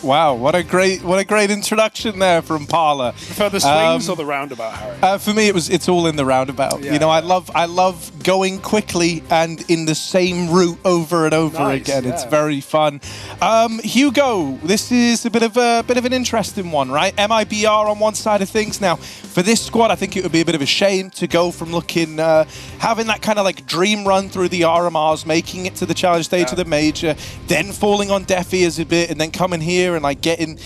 Wow, what a great introduction there from Parla. For the swings or the roundabout, Harry? For me, it's all in the roundabout. Yeah. You know, I love going quickly and in the same route over and over again. Yeah. It's very fun. Hugo, this is a bit of an interesting one, right? MIBR on one side of things. Now, for this squad, I think it would be a bit of a shame to go from looking, having that kind of like dream run through the RMRs, making it to the challenge stage of the major, then falling on deaf ears a bit, and then coming here and like getting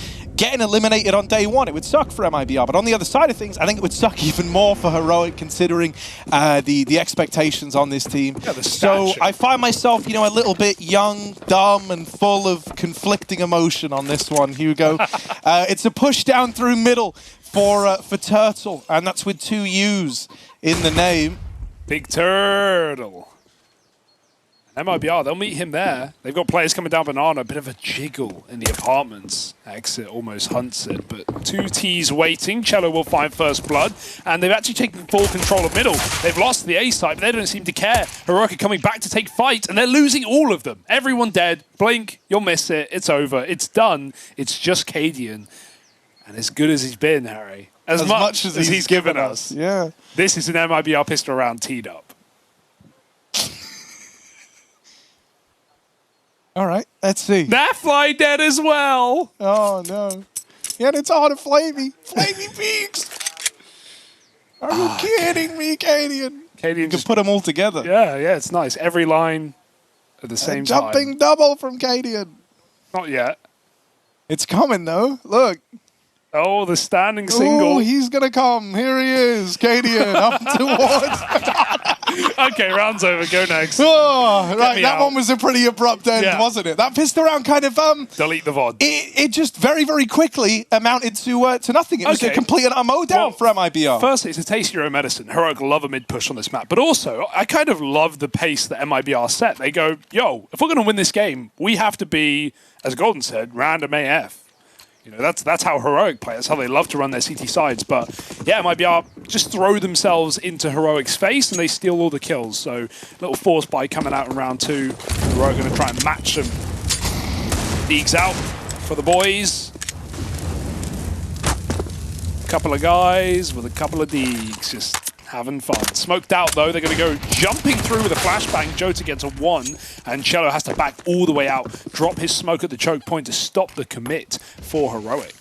eliminated on day one. It would suck for MIBR, but on the other side of things, I think it would suck even more for Heroic, considering the expectations on this team. Yeah, so I find myself, you know, a little bit young, dumb, and full of conflicting emotion on this one, Hugo. It's a push down through middle for Turtle, and that's with 2 U's in the name. Big Turtle. MIBR, they'll meet him there. They've got players coming down Banana, a bit of a jiggle in the apartments. Exit almost hunts it, but 2 T's waiting. Cello will find first blood, and they've actually taken full control of middle. They've lost the A site, but they don't seem to care. Heroic are coming back to take fight, and they're losing all of them. Everyone dead. Blink, you'll miss it. It's over. It's done. It's just Cadian. And as good as he's been, Harry, as much as he's given us, yeah. This is an MIBR pistol round teed up. All right, let's see. That fly dead as well. Oh, no. Yeah, it's on a Flamey. Flamey Peaks. Are you kidding me, Cadian? Cadian You can just put them all together. Yeah, it's nice. Every line at the same time. Jumping double from Cadian. Not yet. It's coming, though. Look. Oh, the standing single. Oh, he's going to come. Here he is. Cadian up towards. Okay, round's over. Go next. Oh, right. That out. one was a pretty abrupt end, wasn't it? That pistol round kind of... Delete the VOD. It just very, very quickly amounted to nothing. It was a complete and utter mow down for MIBR. Firstly, it's a taste of your own medicine. Heroic love a mid-push on this map. But also, I kind of love the pace that MIBR set. They go, yo, if we're going to win this game, we have to be, as Golden said, random AF. You know, that's how Heroic play. That's how they love to run their CT sides. But yeah, MIBR just throw themselves into Heroic's face and they steal all the kills. So little force buy coming out in round 2. Heroic going to try and match them. Deegs out for the boys. Couple of guys with a couple of Deegs just having fun. Smoked out though, they're going to go jumping through with a flashbang. Jota gets a 1, and Cello has to back all the way out, drop his smoke at the choke point to stop the commit for Heroic.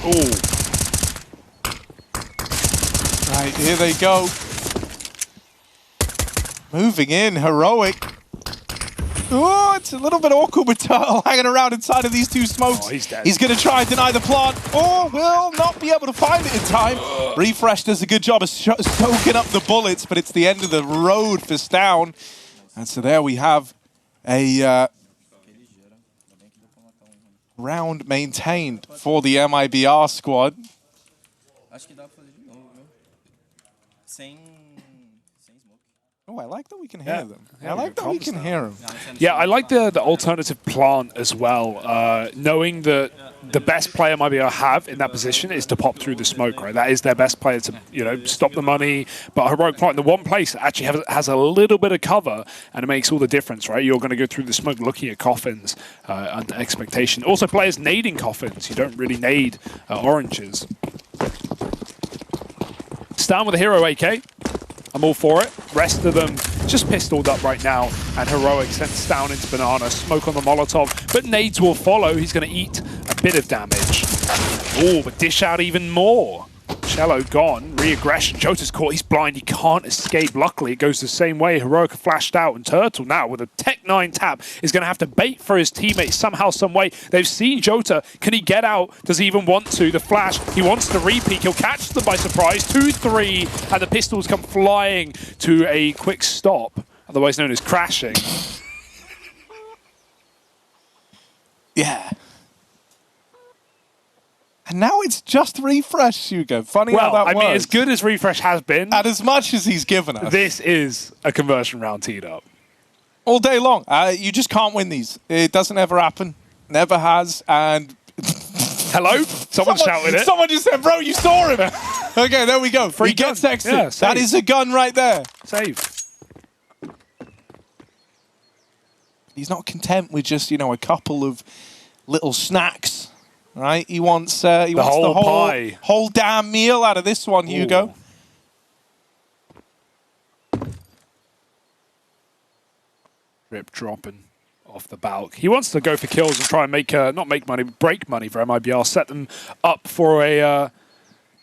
Ooh. Right, here they go. Moving in, Heroic. Oh, it's a little bit awkward with Turtle hanging around inside of these 2 smokes. Oh, he's dead. He's going to try and deny the plant. Oh, will not be able to find it in time. Refresh does a good job of soaking up the bullets, but it's the end of the road for Stown. And so there we have a round maintained for the MIBR squad. Oh, I like that we can hear them. I like that we can hear them. Yeah, I like the alternative plant as well. Knowing that the best player MIBR have in that position is to pop through the smoke, right? That is their best player to, you know, stop the money. But Heroic plant in the one place actually has a little bit of cover, and it makes all the difference, right? You're going to go through the smoke looking at coffins under expectation. Also, players nading coffins. You don't really nade oranges. Stan with a hero AK. I'm all for it. Rest of them just pistoled up right now, and Heroic sends down into Banana. Smoke on the Molotov, but nades will follow. He's going to eat a bit of damage. Oh, but dish out even more. Cello gone. Re-aggression. Jota's caught. He's blind. He can't escape. Luckily, it goes the same way. Heroic are flashed out, and Turtle now with a Tech 9 tap is going to have to bait for his teammates somehow, some way. They've seen Jota. Can he get out? Does he even want to? The flash. He wants to re-peek. He'll catch them by surprise. 2-3, and the pistols come flying to a quick stop, otherwise known as crashing. Yeah. And now it's just Refresh, Hugo. Funny how that works. I mean, as good as Refresh has been, and as much as he's given us, this is a conversion round teed up. All day long. You just can't win these. It doesn't ever happen. Never has. And hello? Someone shouted it. Someone just said, bro, you saw him. Okay, there we go. Free He gets exit. Yeah, that is a gun right there. Save. He's not content with just, you know, a couple of little snacks, right? He wants the whole damn meal out of this one, Hugo. Rip dropping off the balk. He wants to go for kills and try and make, not make money, break money for MIBR. Set them up for a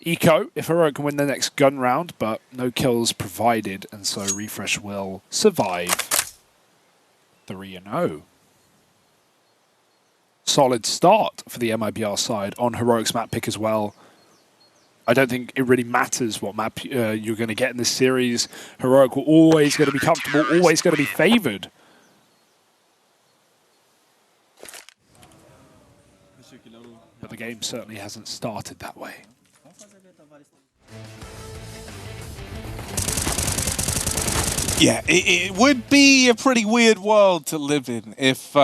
eco if Heroic can win the next gun round, but no kills provided, and so Refresh will survive 3-0. Solid start for the MIBR side on Heroic's map pick as well. I don't think it really matters what map you're going to get in this series. Heroic will always going to be comfortable, always going to be favoured. But the game certainly hasn't started that way. Yeah, it would be a pretty weird world to live in if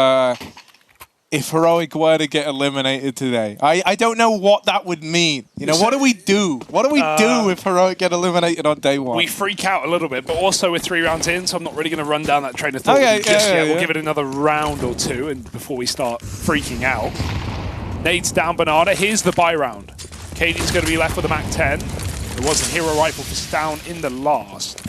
Heroic were to get eliminated today. I don't know what that would mean. You know, what do we do? What do we do if Heroic get eliminated on day one? We freak out a little bit, but also we're 3 rounds in, so I'm not really going to run down that train of thought just yet. We'll give it another round or two and before we start freaking out. Nades down Banana. Here's the buy round. Katie's going to be left with a Mac 10. There was a hero rifle for Stown in the last.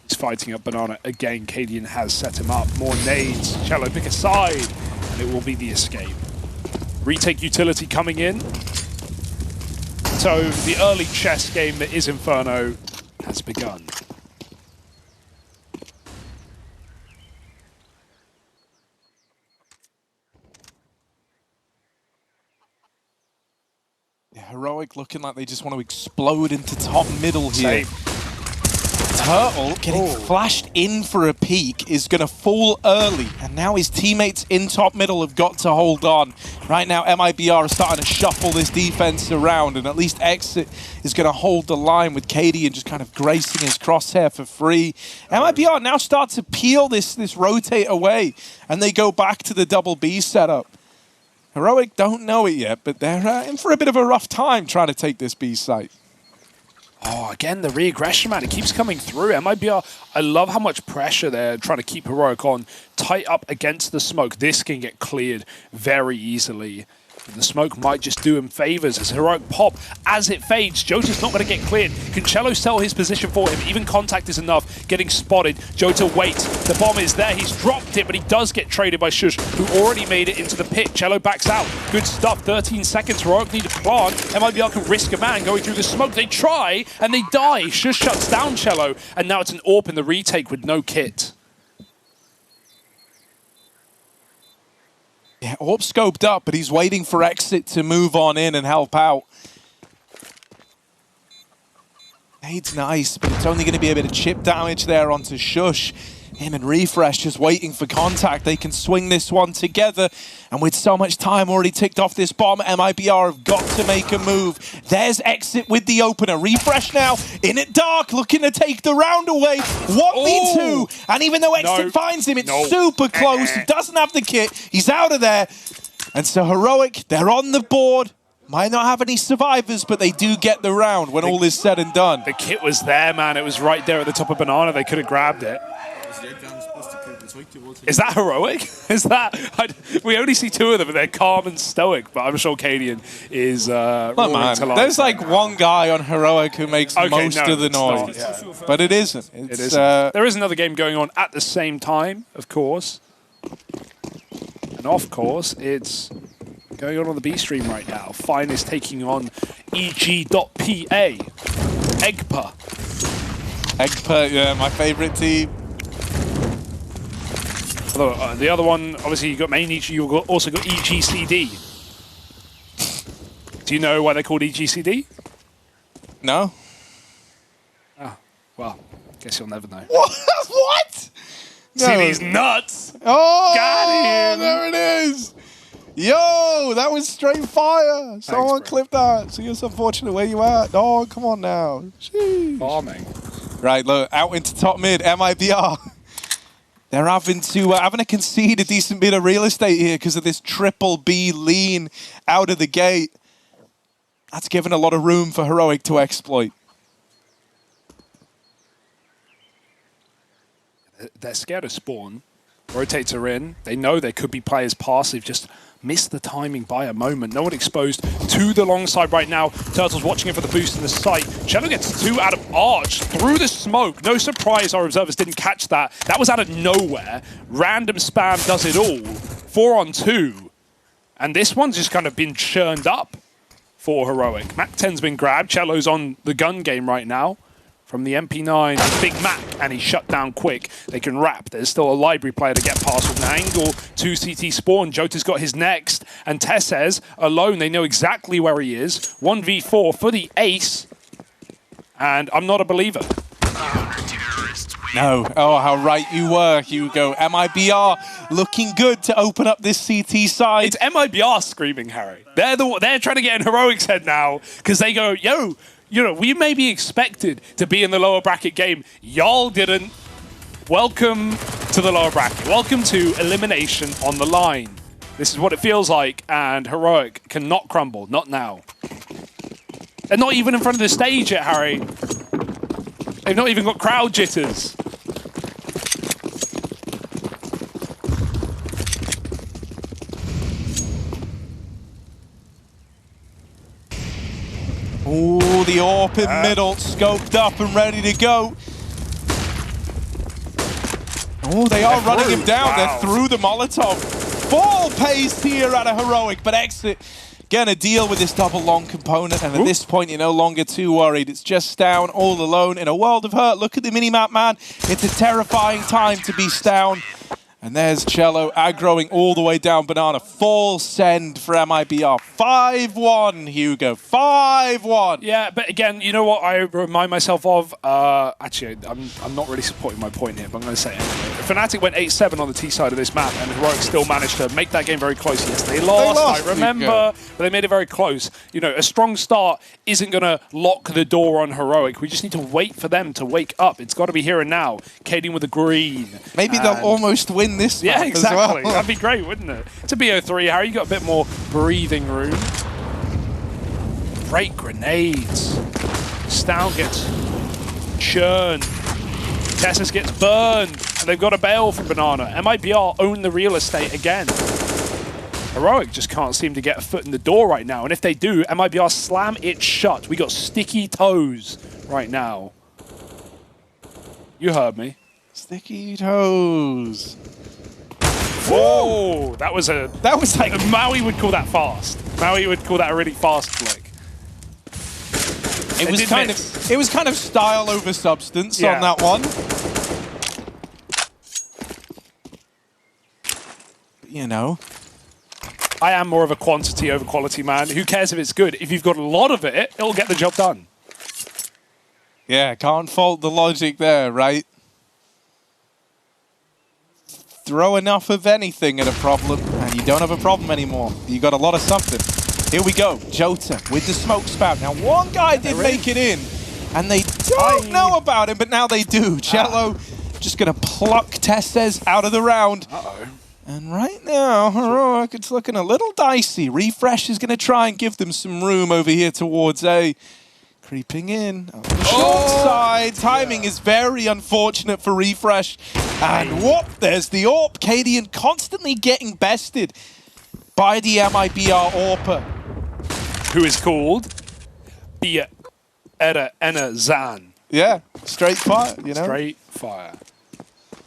He's fighting up Banana again. Cadian has set him up. More nades. Cello pick a side, and it will be the escape. Retake utility coming in. So the early chess game that is Inferno has begun. Heroic looking like they just want to explode into top middle here. Turtle getting flashed in for a peek is going to fall early, and now his teammates in top middle have got to hold on. Right now, MIBR are starting to shuffle this defense around, and at least Exit is going to hold the line with Katie and just kind of gracing his crosshair for free. MIBR now start to peel this rotate away, and they go back to the double B setup. Heroic don't know it yet, but they're in for a bit of a rough time trying to take this B site. Oh, again, the re-aggression, man. It keeps coming through. MIBR, I love how much pressure they're trying to keep Heroic on. Tight up against the smoke. This can get cleared very easily. And the smoke might just do him favors as Heroic pop. As it fades, Jota's not going to get cleared. Can Cello sell his position for him? Even contact is enough. Getting spotted. Jota waits. The bomb is there. He's dropped it, but he does get traded by Shush, who already made it into the pit. Cello backs out. Good stuff. 13 seconds. Heroic need to plant. MIBR can risk a man going through the smoke. They try, and they die. Shush shuts down Cello, and now it's an AWP in the retake with no kit. Yeah, AWP scoped up, but he's waiting for Exit to move on in and help out. Nade's nice, but it's only going to be a bit of chip damage there onto Shush. Him and Refresh just waiting for contact. They can swing this one together. And with so much time already ticked off this bomb, MIBR have got to make a move. There's Exit with the opener. Refresh now in it dark, looking to take the round away. 1v2. And even though Exit finds him, it's super close. He doesn't have the kit. He's out of there. And so Heroic, they're on the board. Might not have any survivors, but they do get the round when all is said and done. The kit was there, man. It was right there at the top of Banana. They could have grabbed it. Is that Heroic? Is that... we only see 2 of them, and they're calm and stoic, but I'm sure Cadian is There's like one guy on Heroic who makes most of the noise. Yeah. But it isn't. It isn't. There is another game going on at the same time, of course. And of course, it's going on the B stream right now. Fine is taking on EG.PA. Egpa. Egpa, yeah, my favorite team. The other one, obviously, you got main EG, you've also got EGCD. Do you know why they're called EGCD? No. Oh, well, guess you'll never know. What? See these nuts? Oh, got him! There it is. Yo, that was straight fire. Someone clip that. See, it's unfortunate where you at. Oh, come on now. Sheesh. Bombing. Right, look, out into top mid, MIBR. They're having to concede a decent bit of real estate here because of this triple B lean out of the gate. That's given a lot of room for Heroic to exploit. They're scared of spawn. Rotates are in. They know there could be players past. They've just missed the timing by a moment. No one exposed to the long side right now. Turtle's watching it for the boost in the sight. Cello gets 2 out of Arch through the smoke. No surprise our observers didn't catch that. That was out of nowhere. Random spam does it all. 4 on 2. And this one's just kind of been churned up for Heroic. Mac 10's been grabbed. Cello's on the gun game right now. From the MP9, Big Mac, and he's shut down quick. They can wrap. There's still a library player to get past with an angle. 2 CT spawn. Jota's got his next. And Tessez alone. They know exactly where he is. 1v4 for the ace. And I'm not a believer. No. Oh, how right you were, Hugo. MIBR looking good to open up this CT side. It's MIBR screaming, Harry. They're trying to get in Heroic's head now because they go, yo, you know, we may be expected to be in the lower bracket game. Y'all didn't. Welcome to the lower bracket. Welcome to elimination on the line. This is what it feels like, and Heroic cannot crumble. Not now. They're not even in front of the stage yet, Harry. They've not even got crowd jitters. Oh, the AWP in middle, scoped up and ready to go. Oh, they are running him down. Wow. They're through the Molotov. Full pace here at a Heroic, but Exit gonna deal with this double long component, and at this point, you're no longer too worried. It's just Down all alone in a world of hurt. Look at the minimap, man. It's a terrifying time to be Down. And there's Cello aggroing all the way down Banana. Full send for MIBR. 5-1, Hugo. 5-1. Yeah, but again, you know what I remind myself of? Actually, I'm not really supporting my point here, but I'm going to say it anyway. Fnatic went 8-7 on the T side of this map, and Heroic still managed to make that game very close. Yes, they lost, I remember, but they made it very close. You know, a strong start isn't going to lock the door on Heroic. We just need to wait for them to wake up. It's got to be here and now. Kading with the green. Maybe they'll almost win this yeah, map exactly. as well. That'd be great, wouldn't it? It's a BO3, Harry. You got a bit more breathing room. Great grenades. Stown gets churned. Tessus gets burned. And they've got a bail from Banana. MIBR own the real estate again. Heroic just can't seem to get a foot in the door right now. And if they do, MIBR slam it shut. We got sticky toes right now. You heard me. Sticky toes. Whoa! That was like Maui would call that fast. Maui would call that a really fast flick. It was kind of style over substance on that one. You know, I am more of a quantity over quality man. Who cares if it's good? If you've got a lot of it, it'll get the job done. Yeah, can't fault the logic there, right? Throw enough of anything at a problem, and you don't have a problem anymore. You got a lot of something. Here we go, Jota with the smoke spout. Now, one guy did make it in, and they don't know about him, but now they do. Cello just gonna pluck Tessez out of the round. And right now, Heroic, it's looking a little dicey. Refresh is gonna try and give them some room over here towards A. Creeping in. Short side. Timing is very unfortunate for Refresh. And whoop, there's the AWP. Cadian constantly getting bested by the MIBR AWPer. Who is called Bia Era Ena Zan. Yeah, straight fire, you know? Straight fire.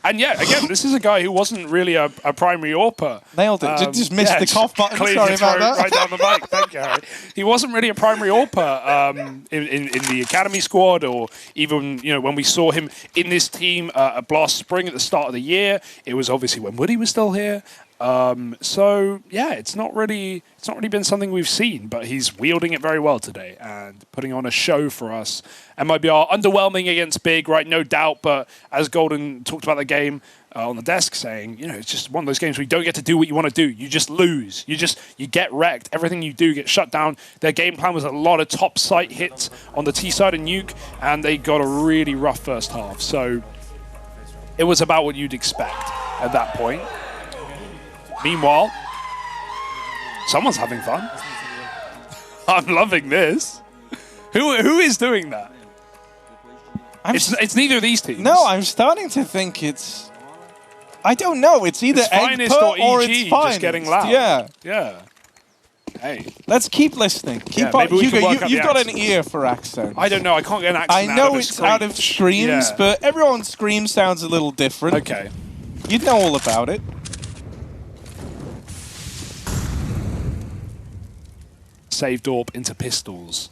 And yeah, again, this is a guy who wasn't really a primary AWPer. Nailed it. Just missed the cough button. Sorry about that. Right down the mic. Thank you, Harry. He wasn't really a primary AWPer in the academy squad, or even when we saw him in this team at Blast Spring at the start of the year. It was obviously when Woody was still here. So yeah, it's not really been something we've seen, but he's wielding it very well today and putting on a show for us. MIBR underwhelming against Big, right? No doubt, but as Golden talked about the game on the desk, saying, it's just one of those games where you don't get to do what you want to do. You just lose. You get wrecked. Everything you do gets shut down. Their game plan was a lot of top site hits on the T side and Nuke, and they got a really rough first half. So it was about what you'd expect at that point. Meanwhile, someone's having fun. I'm loving this. Who is doing that? It's neither of these teams. No, I'm starting to think it's... I don't know. It's either Finest Eggpert or EG it's Finest. just getting loud. Yeah. Yeah. Hey. Let's keep listening. Keep on. Hugo, you've got an ear for accents. I don't know. I can't get an accent I know out of it's out of screams, but everyone's scream sounds a little different. Okay. You'd know all about it. Save Dorp into pistols.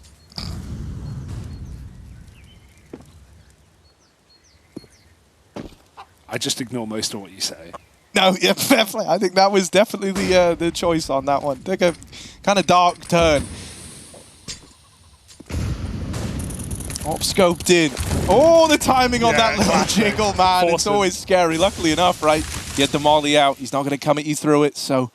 I just ignore most of what you say. No, yeah, definitely. I think that was definitely the choice on that one. Take a kind of dark turn. Op scoped in. Oh, the timing on that little jiggle, man. It's always scary. Luckily enough, right? Get the molly out. He's not going to come at you through it, so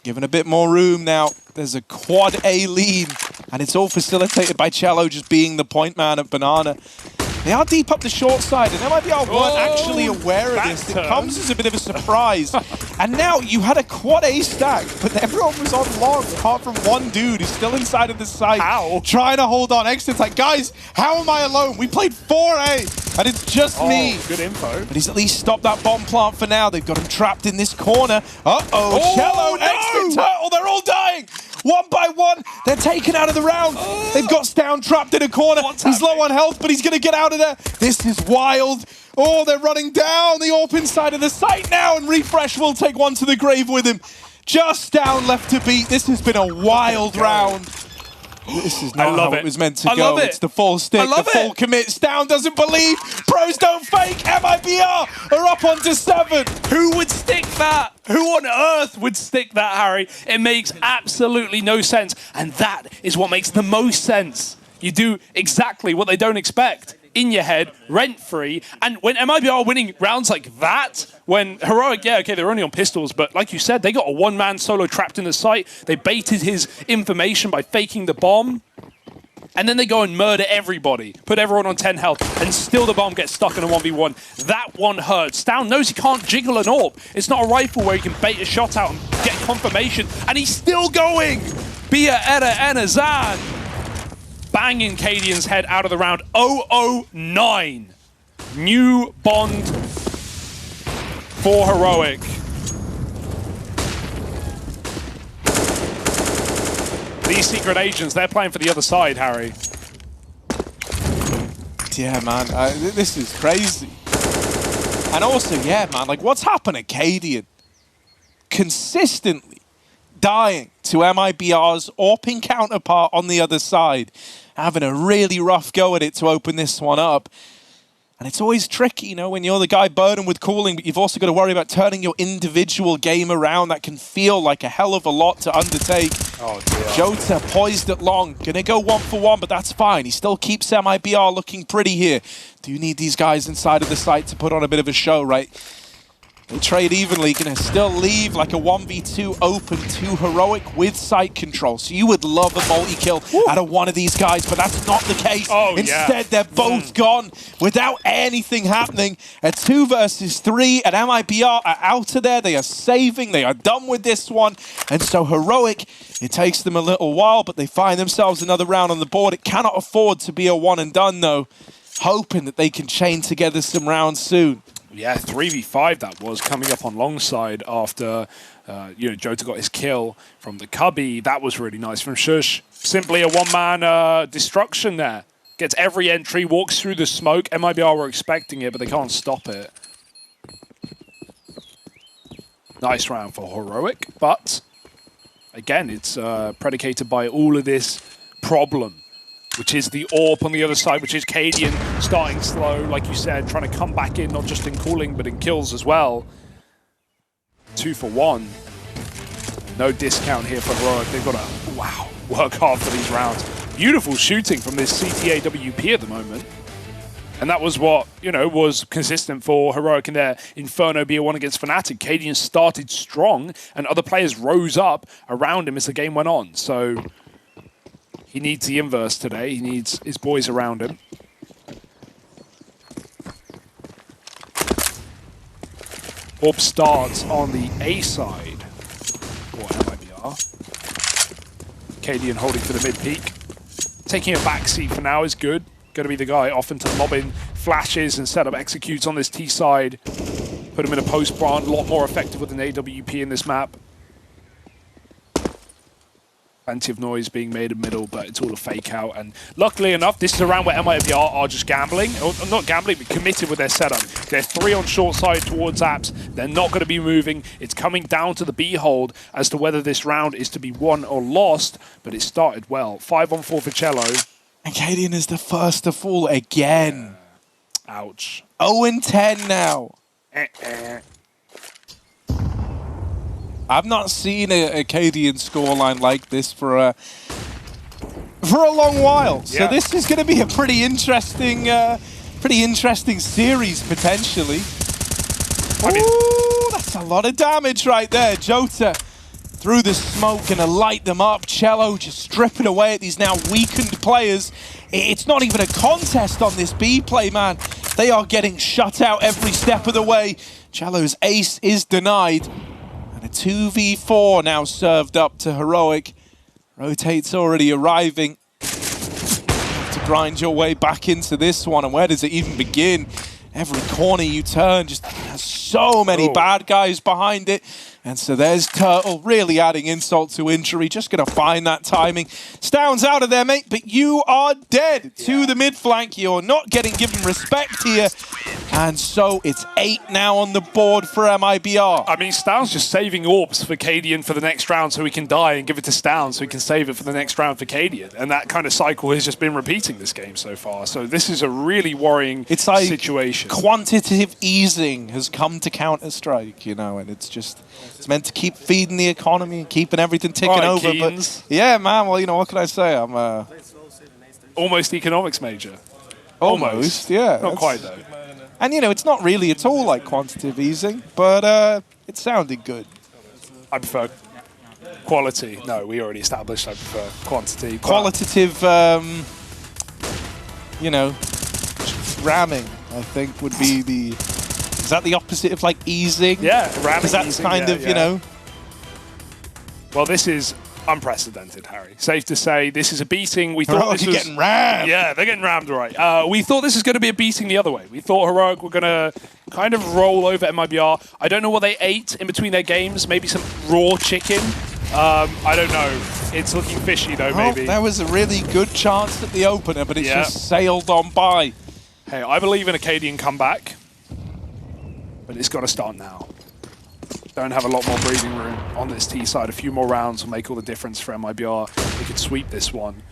given a bit more room now. There's a quad A lead, and it's all facilitated by Cello just being the point man at Banana. They are deep up the short side, and MIBR weren't actually aware of this. It comes as a bit of a surprise. And now you had a quad A stack, but everyone was on long, apart from one dude who's still inside of the site. How? Trying to hold on. Exit's like, guys, how am I alone? We played 4A, and it's just me. Good info. But he's at least stopped that bomb plant for now. They've got him trapped in this corner. Uh-oh, Cello, Exit, Turtle, they're all dying. One by one, they're taken out of the round. They've got Stown trapped in a corner. He's low on health, but he's going to get out of there. This is wild. Oh, they're running down the open side of the site now, and Refresh will take one to the grave with him. Just Stown left to beat. This has been a wild round. This is not how it was meant to go. It's the full stick, the full commit. Stown doesn't believe. Pros don't fake. MIBR are up onto 7. Who would stick that? Who on earth would stick that, Harry? It makes absolutely no sense. And that is what makes the most sense. You do exactly what they don't expect in your head, rent-free. And when MIBR are winning rounds like that, when Heroic, yeah, okay, they're only on pistols, but like you said, they got a one-man solo trapped in the site. They baited his information by faking the bomb. And then they go and murder everybody, put everyone on 10 health, and still the bomb gets stuck in a 1v1. That one hurts. Stown knows he can't jiggle an AWP. It's not a rifle where he can bait a shot out and get confirmation, and he's still going! Bia, Eda, and Azan. Banging Cadian's head out of the round. 009. New bond for Heroic. These secret agents, they're playing for the other side, Harry. Yeah, man. This is crazy. And also, yeah, man, like what's happened at Cadian? Consistently dying to MIBR's AWPing counterpart on the other side. Having a really rough go at it to open this one up. And it's always tricky, you know, when you're the guy burdened with cooling, but you've also got to worry about turning your individual game around. That can feel like a hell of a lot to undertake. Oh, dear. Jota poised at long. Gonna go 1-for-1, but that's fine. He still keeps MIBR looking pretty here. Do you need these guys inside of the site to put on a bit of a show, right? They trade evenly, gonna still leave like a 1v2 open to Heroic with site control. So you would love a multi-kill out of one of these guys, but that's not the case. Instead, they're both gone without anything happening. A 2 versus 3, and MIBR are out of there. They are saving, they are done with this one. And so Heroic, it takes them a little while, but they find themselves another round on the board. It cannot afford to be a one and done though. Hoping that they can chain together some rounds soon. Yeah, 3v5 that was, coming up on long side after Jota got his kill from the Cubby. That was really nice from Shush. Simply a one-man destruction there. Gets every entry, walks through the smoke. MIBR were expecting it, but they can't stop it. Nice round for Heroic, but again, it's predicated by all of this problem, which is the AWP on the other side, which is Cadian starting slow, like you said, trying to come back in, not just in cooling, but in kills as well. 2-for-1. No discount here for Heroic. They've got to, work hard for these rounds. Beautiful shooting from this CTA WP at the moment. And that was what, was consistent for Heroic in their Inferno BO1 against Fnatic. Cadian started strong, and other players rose up around him as the game went on. So he needs the inverse today. He needs his boys around him. AWP starts on the A side for MIBR. Cadian holding for the mid-peak. Taking a backseat for now is good. Going to be the guy often to lob in flashes and set up executes on this T side. Put him in a post branch, a lot more effective with an AWP in this map. Plenty of noise being made in middle, but it's all a fake out. And luckily enough, this is a round where MIBR are just gambling. Or not gambling, but committed with their setup. They're 3 on short side towards apps. They're not going to be moving. It's coming down to the B hold as to whether this round is to be won or lost. But it started well. 5 on 4 for Cello. And Cadian is the first to fall again. Ouch. 0-10 now. I've not seen a Cadian scoreline like this for a long while. So this is going to be a pretty interesting series potentially. Ooh, that's a lot of damage right there. Jota through the smoke, gonna light them up. Cello just stripping away at these now weakened players. It's not even a contest on this B play, man. They are getting shut out every step of the way. Cello's ace is denied. And a 2v4 now served up to Heroic. Rotate's already arriving. To grind your way back into this one. And where does it even begin? Every corner you turn just has so many bad guys behind it. And so there's Turtle really adding insult to injury. Just going to find that timing. Stound's out of there, mate, but you are dead to the mid flank. You're not getting given respect here. And so it's 8 now on the board for MIBR. I mean, Stound's just saving orbs for Cadian for the next round so he can die and give it to Stound so he can save it for the next round for Cadian. And that kind of cycle has just been repeating this game so far. So this is a really worrying situation. Quantitative easing has come to Counter-Strike, you know, and it's just... It's meant to keep feeding the economy and keeping everything ticking over. Keens. But yeah, man, well, you know, what can I say? I'm almost economics major. Almost, yeah. Not quite, though. And, you know, it's not really at all like quantitative easing, but it sounded good. I prefer quality. No, we already established I prefer quantity. Qualitative, you know, ramming, I think, would be the... Is that the opposite of like easing? Yeah, ramming. Because that's kind of, you know. Well, this is unprecedented, Harry. Safe to say, this is a beating. We thought this was getting rammed. Yeah, they're getting rammed right. We thought this was going to be a beating the other way. We thought Heroic were going to kind of roll over MIBR. I don't know what they ate in between their games. Maybe some raw chicken. I don't know. It's looking fishy though, maybe. That was a really good chance at the opener, but it's just sailed on by. Hey, I believe in a Cadian comeback. But it's got to start now. Don't have a lot more breathing room on this T side. A few more rounds will make all the difference for MIBR. They could sweep this one.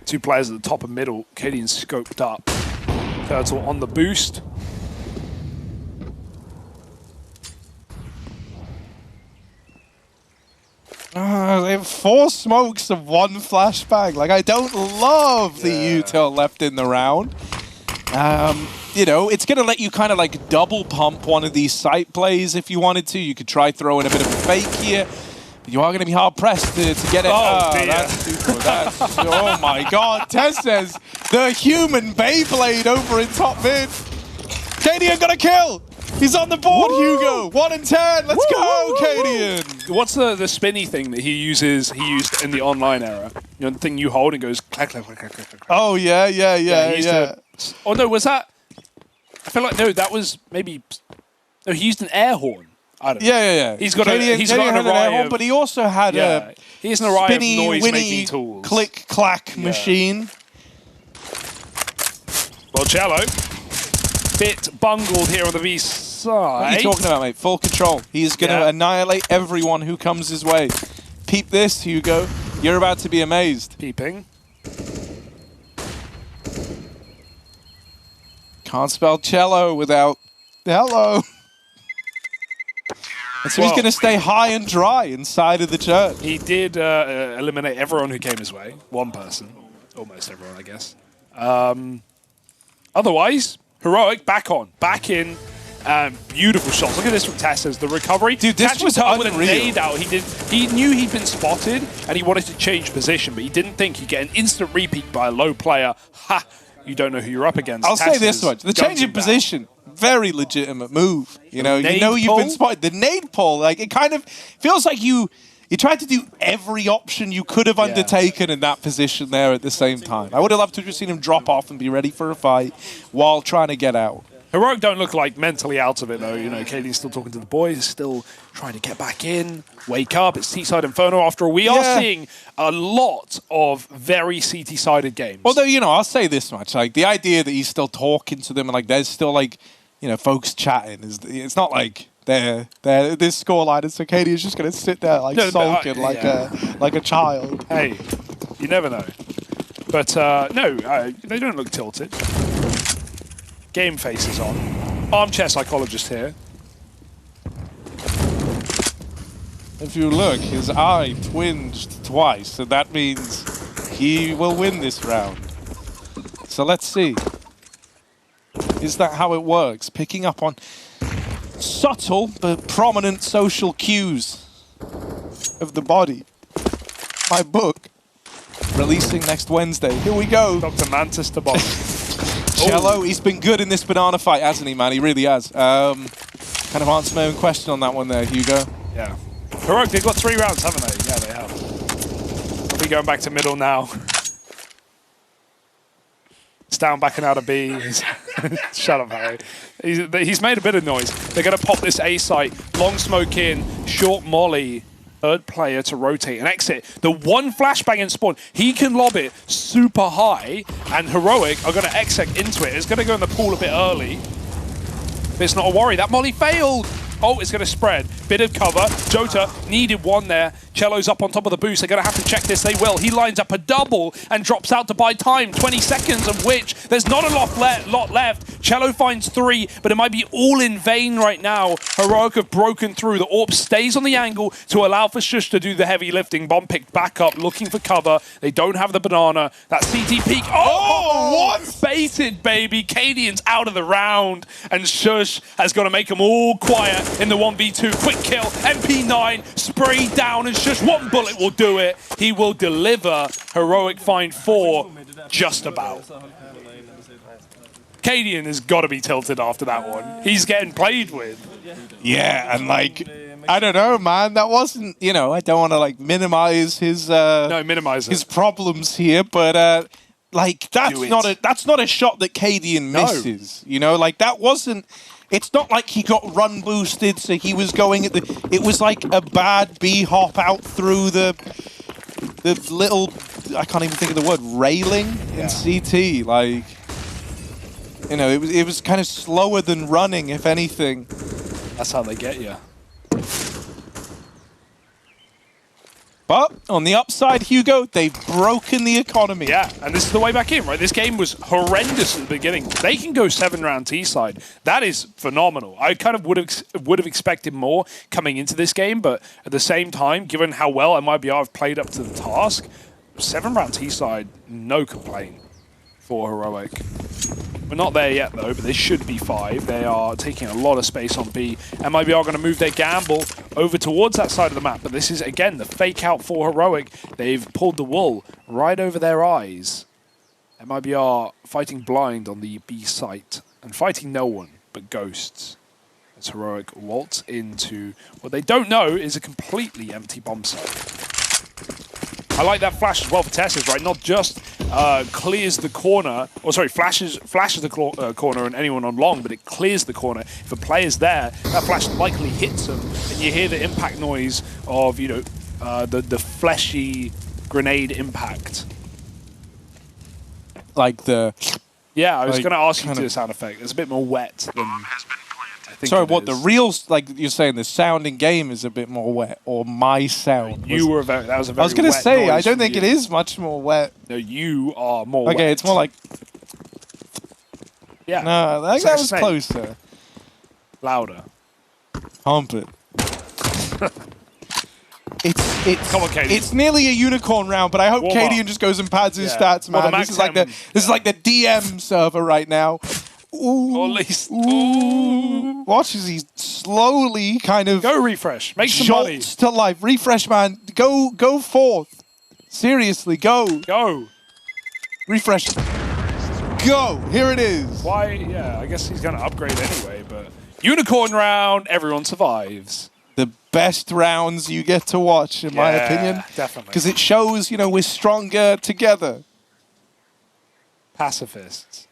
2 players at the top and middle. Cadian scoped up. Turtle on the boost. They have 4 smokes and 1 flashbang. Like, I don't love the util left in the round. You know, it's going to let you kind of like double pump one of these site plays if you wanted to. You could try throwing a bit of a fake here. But you are going to be hard pressed to get it. Oh, dear. Oh my God. Tess says the human Beyblade over in top mid. Cadian got a kill. He's on the board, Hugo. 1 and 10. Let's go, Cadian. What's the spinny thing that he used in the online era? You know, the thing you hold and goes clack, clack, clack, clack, clack, clack. Oh, yeah. Oh, no, was that? I feel like, no, that was maybe... No, he used an air horn. I don't know. Yeah. He's got Cadian an had an air horn, but he also had a he has an array spinny, of noise-making winny, tools. click-clack machine. Well, Cello, bit bungled here on the V side. What are you talking about, mate? Full control. He's going to annihilate everyone who comes his way. Peep this, Hugo. You're about to be amazed. Peeping. Can't spell cello without hello. And so he's going to stay high and dry inside of the church. He did eliminate everyone who came his way. 1 person. Almost everyone, I guess. Otherwise, Heroic back in. Beautiful shots. Look at this from Tessa's. The recovery. Dude, this was with a unreal. nade out. He knew he'd been spotted and he wanted to change position, but he didn't think he'd get an instant repeat by a low player. Ha! You don't know who you're up against. I'll say this much. The change in position, very legitimate move. You know you've been spotted. The nade pull, like, it kind of feels like you You tried to do every option you could have undertaken in that position there at the same time. I would have loved to have just seen him drop off and be ready for a fight while trying to get out. Heroic don't look like mentally out of it, though. You know, Katie's still talking to the boys, still trying to get back in, wake up. It's T-side Inferno after all. We are seeing a lot of very CT-sided games. Although, you know, I'll say this much. Like, the idea that he's still talking to them and, like, there's still, like, you know, folks chatting. It's not like this scoreline is so Katie is just going to sit there, like, sulking like a child. Hey, you never know. But, no, they don't look tilted. Game face is on. Armchair psychologist here. If you look, his eye twinged twice, so that means he will win this round. So let's see. Is that how it works? Picking up on subtle but prominent social cues of the body. My book. Releasing next Wednesday. Here we go. Dr. Mantis to bottom. Cello, he's been good in this banana fight, hasn't he, man? He really has. Kind of answered my own question on that one there, Hugo. Yeah. Heroic, they've got 3 rounds, haven't they? Yeah, they have. I'll be going back to middle now. It's down, backing out of B. Shut up, Harry. He's made a bit of noise. They're going to pop this A site. Long smoke in, short molly. Third player to rotate and exit. The one flashbang in spawn, he can lob it super high, and Heroic are going to exec into it. It's going to go in the pool a bit early. But it's not a worry. That molly failed. Oh, it's going to spread. Bit of cover. Jota needed one there. Cello's up on top of the boost. They're going to have to check this. They will. He lines up a double and drops out to buy time. 20 seconds of which there's not a lot left. Cello finds 3, but it might be all in vain right now. Heroic have broken through. The AWP stays on the angle to allow for Shush to do the heavy lifting. Bomb picked back up, looking for cover. They don't have the banana. That CT peek. Oh, what? Baited, baby. Cadian's out of the round, and Shush has got to make them all quiet in the 1v2. Quick kill. MP9 sprayed down, and Shush, one bullet will do it. He will deliver. Heroic find 4, just about. Cadian has got to be tilted after that one. He's getting played with. Yeah, and like, I don't know, man. That wasn't, you know, I don't want to like minimize his his problems here, but like that's not a shot that Cadian misses. You know, like that wasn't. It's not like he got run boosted, so he was going at the. It was like a bad B hop out through the little. I can't even think of the word, railing in CT. Like, you know, it was kind of slower than running, if anything. That's how they get you. But on the upside, Hugo, they've broken the economy. Yeah, and this is the way back in, right? This game was horrendous at the beginning. They can go 7-round T-side. That is phenomenal. I kind of would have expected more coming into this game, but at the same time, given how well MIBR have played up to the task, 7-round T-side, no complaint for Heroic. We're not there yet, though, but they should be 5. They are taking a lot of space on B. MIBR are going to move their gamble over towards that side of the map, but this is, again, the fake out for Heroic. They've pulled the wool right over their eyes. MIBR fighting blind on the B site and fighting no one but ghosts. As Heroic waltz into what they don't know is a completely empty bomb site. I like that flash as well for Tess's, right? Not just clears the corner, or sorry, flashes the corner and anyone on long, but it clears the corner. If a player's there, that flash likely hits them, and you hear the impact noise of, you know, the fleshy grenade impact. Like the... Yeah, I was going to ask you to do the sound effect. It's a bit more wet than... Sorry, what, the real, like you're saying, the sound in game is a bit more wet, or my sound? That was a very I was going to say, I don't think you. it is much more wet. No, you are more wet. Okay, it's more like... Yeah. No, that was closer. Louder. Pump it. It's Come on, Cadian. It's nearly a unicorn round, but I hope Cadian just goes and pads his stats, man. This is like the DM server right now. Ooh, or at least. Ooh. Watch as he slowly kind of go refresh. Make some money. To life. Refresh, man. Go forth. Seriously, go. Go. Refresh. Go. Here it is. Why? Yeah, I guess he's going to upgrade anyway, but unicorn round, everyone survives. the best rounds you get to watch, in my opinion. Definitely. Because it shows, you know, we're stronger together. Pacifists.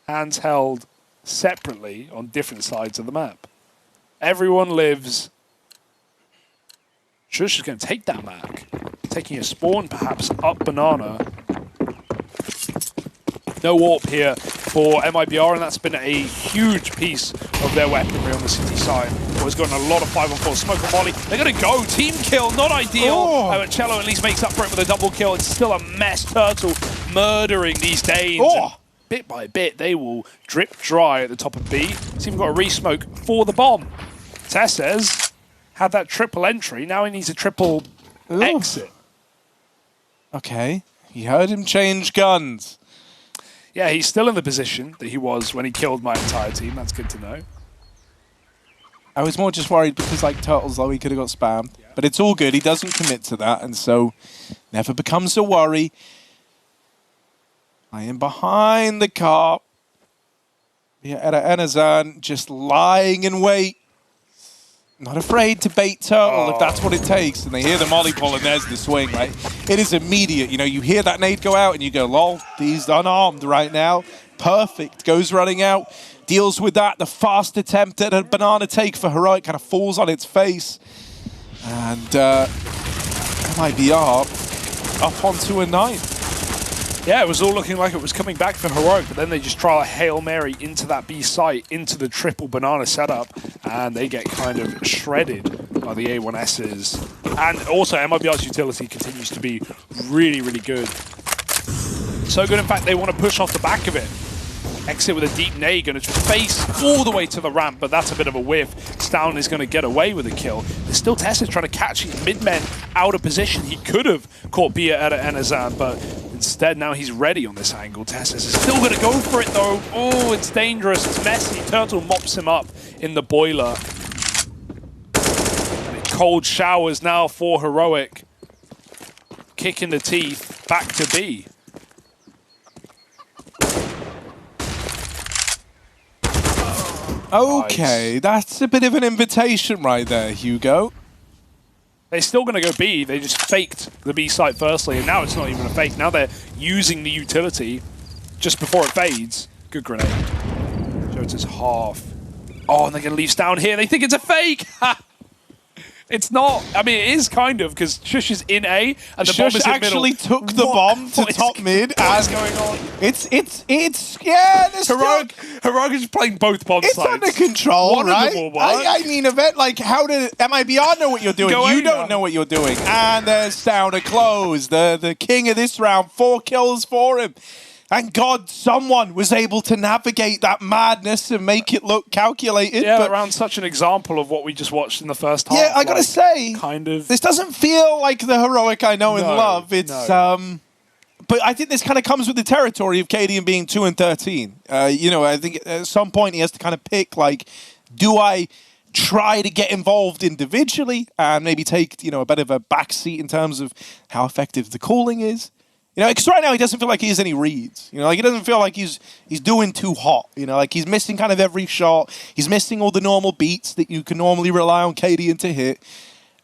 Hands held separately on different sides of the map. Everyone lives. Shush is going to take that Mac. Taking a spawn, perhaps, up Banana. No warp here for MIBR, and that's been a huge piece of their weaponry on the city side. Has gotten a lot of 5-on-4 smoke and molly. They're going to go. Team kill, not ideal. But Cello at least makes up for it with a double kill. It's still a mess. Turtle murdering these Danes. Bit by bit, they will drip dry at the top of B. It's even got a re-smoke for the bomb. Tesses had that triple entry. Now he needs a triple exit. Okay. He heard him change guns. Yeah, he's still in the position that he was when he killed my entire team. That's good to know. I was more just worried because, like, Turtle's low, he could have got spammed. But it's all good. He doesn't commit to that, and so never becomes a worry. I am behind the car. Yeah, Enazan just lying in wait. Not afraid to bait Turtle if that's what it takes. And they hear the molly pull, and there's the swing, right? It is immediate. You know, you hear that nade go out, and you go, lol, he's unarmed right now. Perfect. Goes running out. Deals with that. The fast attempt at a banana take for Heroic kind of falls on its face. And MIBR up onto a 9. Yeah, it was all looking like it was coming back for Heroic, but then they just try a Hail Mary into that B site, into the triple banana setup, and they get kind of shredded by the A1Ss. And also, MIBR's utility continues to be really, really good. So good, in fact, they want to push off the back of it. Exit with a deep nade, going to face all the way to the ramp, but that's a bit of a whiff. Stown is going to get away with a kill. There's still Tessis trying to catch his mid-men out of position. He could have caught Bia at Enazan, but instead now he's ready on this angle. Tessis is still going to go for it though. Oh, it's dangerous, it's messy. Turtle mops him up in the boiler. And cold showers now for Heroic. Kick in the teeth, back to B. Okay, nice. That's a bit of an invitation right there, Hugo. They're still going to go B. They just faked the B site firstly, and now it's not even a fake. Now they're using the utility just before it fades. Good grenade. Shows it's half. Oh, and they're going to leave Stown here. They think it's a fake. It's not. I mean, it is kind of, because Shush is in A, and the bomb is in middle. Actually took the bomb to top mid. What's going on? Yeah, this Heroic is playing both bomb sides. It's under control, One right? of them will work. I mean, how did MIBR know what you're doing? You don't know what you're doing. And there's Stown to close. The king of this round. 4 kills for him. Thank God someone was able to navigate that madness and make it look calculated. Yeah, but around such an example of what we just watched in the first half. Yeah, I gotta say, kind of. This doesn't feel like the Heroic I know and love. It's but I think this kind of comes with the territory of Cadian being 2 and 13. You know, I think at some point he has to kind of pick, like, do I try to get involved individually and maybe take, you know, a bit of a backseat in terms of how effective the calling is? You know, because right now he doesn't feel like he has any reads. You know, like he doesn't feel like he's doing too hot. You know, like he's missing kind of every shot. He's missing all the normal beats that you can normally rely on Cadian to hit.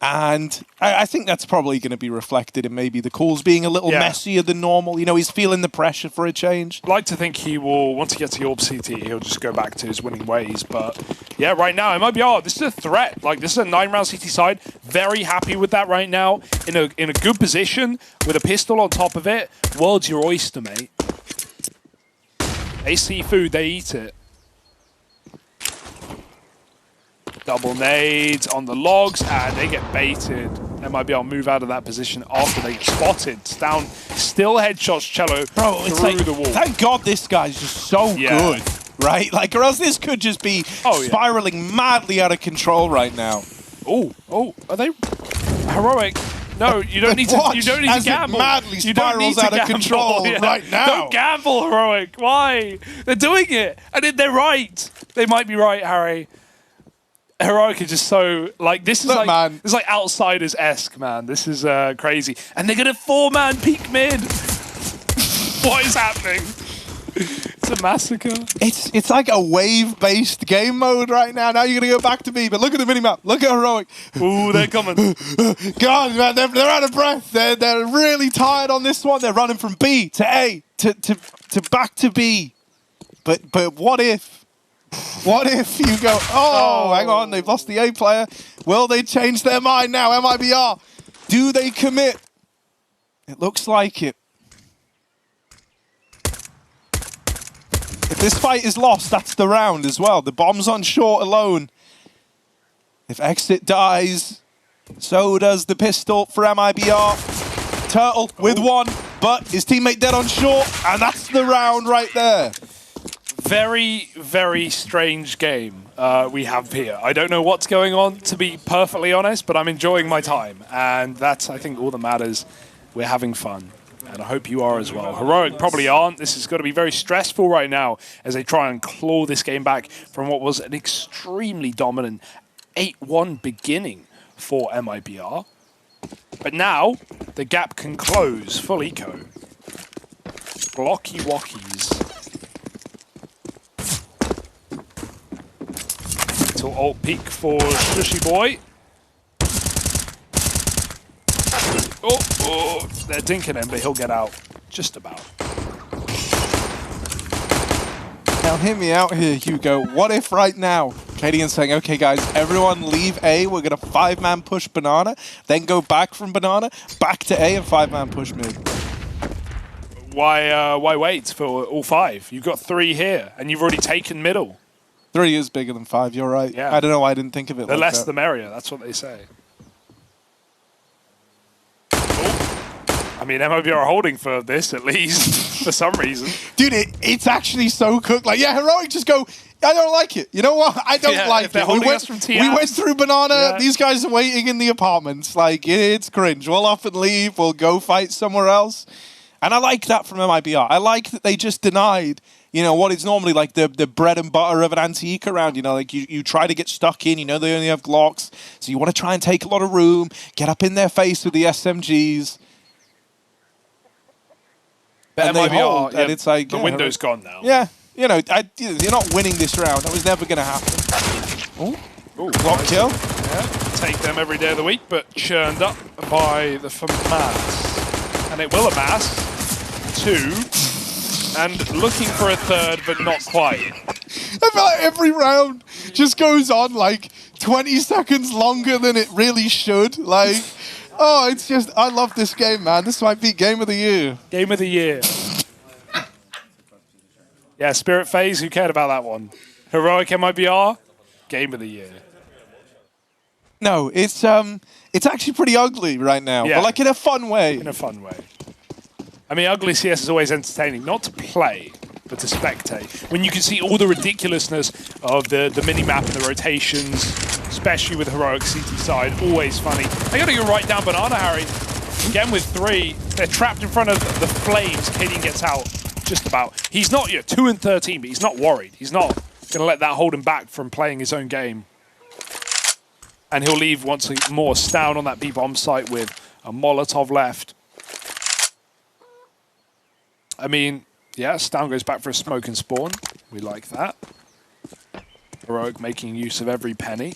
And I think that's probably going to be reflected in maybe the calls being a little messier than normal. You know, he's feeling the pressure for a change. I'd like to think he will, once he gets to Orb CT, he'll just go back to his winning ways. But yeah, right now, MIBR, this is a threat. Like, this is a 9-round CT side. Very happy with that right now. In a good position, with a pistol on top of it. World's your oyster, mate. They see food, they eat it. Double nades on the logs, and they get baited. MIBR move out of that position after they get spotted. Down, still headshots Cello through the wall. Thank God this guy's just so good, right? Like, or else this could just be spiraling madly out of control right now. Oh, are they Heroic? No, you don't need to. You don't need to gamble. Madly spirals out of control right now. Don't gamble, Heroic. Why? They're doing it, and they're right. They might be right, Harry. Heroic is just so, like, this is this is like Outsiders-esque, man. This is crazy. And they're going to 4-man peek mid. What is happening? It's a massacre. It's like a wave-based game mode right now. Now you're going to go back to B, but look at the minimap. Look at Heroic. Ooh, they're coming. God, man, they're out of breath. They're really tired on this one. They're running from B to A to back to B. But what if? What if you go, oh, hang on, they've lost the A player. Will they change their mind now, MIBR? Do they commit? It looks like it. If this fight is lost, that's the round as well. The bomb's on short alone. If Exit dies, so does the pistol for MIBR. Turtle with one, but his teammate dead on short, and that's the round right there. Very, very strange game we have here. I don't know what's going on, to be perfectly honest, but I'm enjoying my time. And that's, I think, all that matters. We're having fun. And I hope you are as well. Heroic probably aren't. This is going to be very stressful right now as they try and claw this game back from what was an extremely dominant 8-1 beginning for MIBR. But now, the gap can close. Full eco. Blocky walkies. Little alt peek for Shushy Boy. Oh, they're dinking him, but he'll get out. Just about. Now hear me out here, Hugo. What if right now, Cadian's saying, okay guys, everyone leave A, we're gonna 5-man push Banana, then go back from Banana, back to A and 5-man push mid. Why wait for all 5? You've got 3 here, and you've already taken middle. 3 is bigger than 5, you're right. Yeah. I don't know why I didn't think of it The like less that. the merrier, that's what they say. I mean, MIBR are holding for this, at least, for some reason. Dude, it's actually so cooked. Like, yeah, Heroic just go, I don't like it. You know what? I don't like they're it. holding us from We went through Banana. Yeah. These guys are waiting in the apartments. Like, it's cringe. We'll off and leave. We'll go fight somewhere else. And I like that from MIBR. I like that they just denied, you know, what is normally like the bread and butter of an anti-eco round. You know, like you try to get stuck in. You know, they only have Glocks. So you want to try and take a lot of room, get up in their face with the SMGs. But And they hold, and it's like, the yeah, window's gone now. Yeah, you know, you're not winning this round. That was never going to happen. Oh, block kill. Yeah, take them every day of the week, but churned up by the FAMAS. And it will amass 2, and looking for a 3rd, but not quite. I feel like every round just goes on like 20 seconds longer than it really should. Like, oh, it's just, I love this game, man. This might be game of the year. Game of the year. Yeah, Spirit Phase, who cared about that one? Heroic MIBR, game of the year. No, it's actually pretty ugly right now, Yeah. but like in a fun way. In a fun way. I mean, ugly CS is always entertaining, not to play, but to spectate. When you can see all the ridiculousness of the minimap and the rotations, especially with Heroic CT side, always funny. They gotta go right down Banana, Harry. Again with 3, they're trapped in front of the flames. Cadian gets out just about. He's not, 2 and 13, but he's not worried. He's not gonna let that hold him back from playing his own game. And he'll leave once more Stown on that B-bomb site with a Molotov left. I mean, yeah, Stown goes back for a smoke and spawn. We like that. Heroic making use of every penny.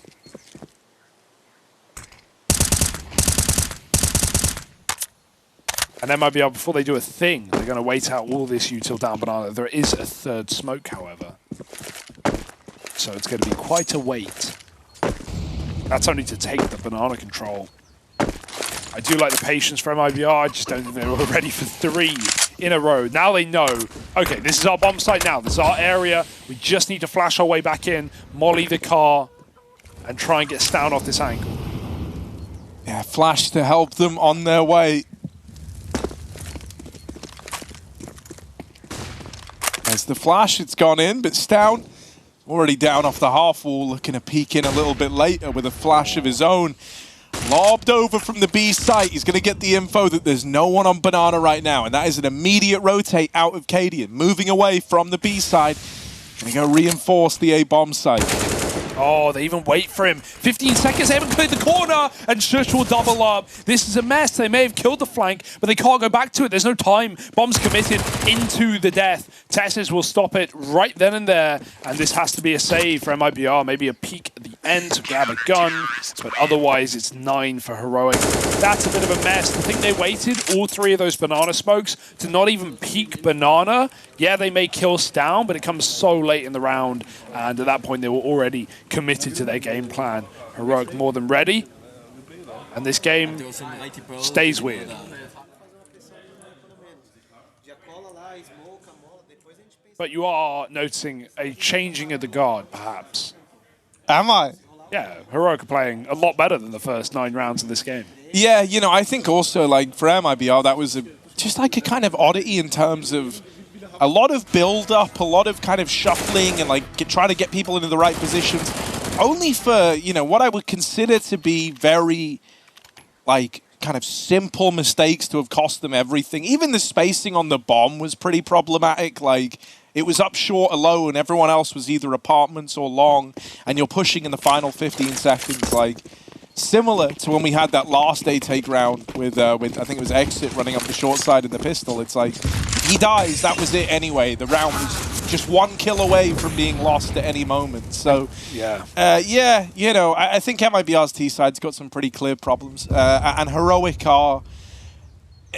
And MIBR, before they do a thing, they're going to wait out all this util down Banana. There is a 3rd smoke, however. So it's going to be quite a wait. That's only to take the Banana control. I do like the patience for MIBR. I just don't think they were ready for 3 in a row. Now they know, okay, this is our bomb site now. This is our area. We just need to flash our way back in, molly the car, and try and get Stown off this angle. Yeah, flash to help them on their way. There's the flash, it's gone in, but Stown already down off the half wall, looking to peek in a little bit later with a flash of his own. Lobbed over from the B site. He's going to get the info that there's no one on Banana right now, and that is an immediate rotate out of Cadian, moving away from the B side. Going to go reinforce the A bomb site. Oh, they even wait for him. 15 seconds, they haven't cleared the corner, and Shush will double up. This is a mess. They may have killed the flank, but they can't go back to it. There's no time. Bombs committed into the death. Tesses will stop it right then and there, and this has to be a save for MIBR. Maybe a peek at the end to grab a gun, but otherwise it's 9 for Heroic. That's a bit of a mess. I think they waited all 3 of those banana smokes to not even peek banana. Yeah, they may kill Stown, but it comes so late in the round, and at that point they were already committed to their game plan. Heroic more than ready, and this game stays weird. But you are noticing a changing of the guard, perhaps. Am I? Yeah, Heroic are playing a lot better than the first 9 rounds of this game. Yeah, you know, I think also, like, for MIBR, that was just like a kind of oddity in terms of a lot of build-up, a lot of kind of shuffling and, like, trying to get people into the right positions, only for, you know, what I would consider to be very, like, kind of simple mistakes to have cost them everything. Even the spacing on the bomb was pretty problematic. Like, it was up short alone, everyone else was either apartments or long, and you're pushing in the final 15 seconds, like, similar to when we had that last day take round with I think it was Exit running up the short side in the pistol. It's like, if he dies, that was it anyway. The round was just 1 kill away from being lost at any moment. So, yeah, you know, I think MIBR's T-side's got some pretty clear problems. And Heroic are,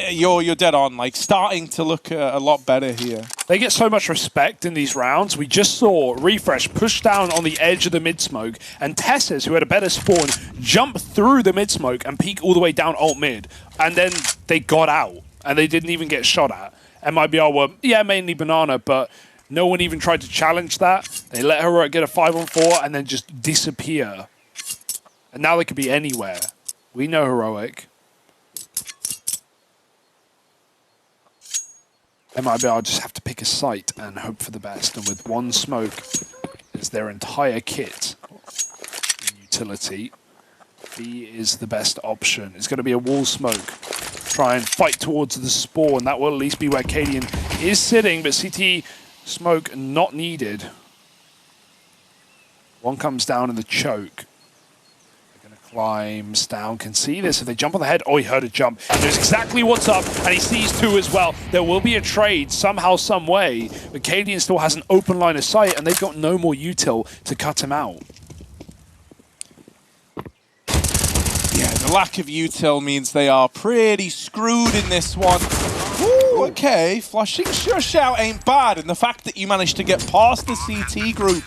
you're dead on, like, starting to look a lot better here. They get so much respect in these rounds. We just saw Refresh push down on the edge of the mid-smoke, and Tesses, who had a better spawn, jump through the mid-smoke and peek all the way down alt-mid. And then they got out, and they didn't even get shot at. MIBR were, yeah, mainly banana, but no one even tried to challenge that. They let Heroic get a 5-on-4 and then just disappear. And now they could be anywhere. We know Heroic. MIBR just have to pick a site and hope for the best. And with 1 smoke as their entire kit in utility, B is the best option. It's going to be a wall smoke. Try and fight towards the spawn. That will at least be where Cadian is sitting, but CT smoke not needed. 1 comes down in the choke. Climbs down, can see this. If they jump on the head, oh, he heard a jump. He knows exactly what's up, and he sees 2 as well. There will be a trade somehow, some way, but Cadian still has an open line of sight, and they've got no more util to cut him out. Yeah, the lack of util means they are pretty screwed in this one. Ooh, okay, flushing Shush out ain't bad, and the fact that you managed to get past the CT group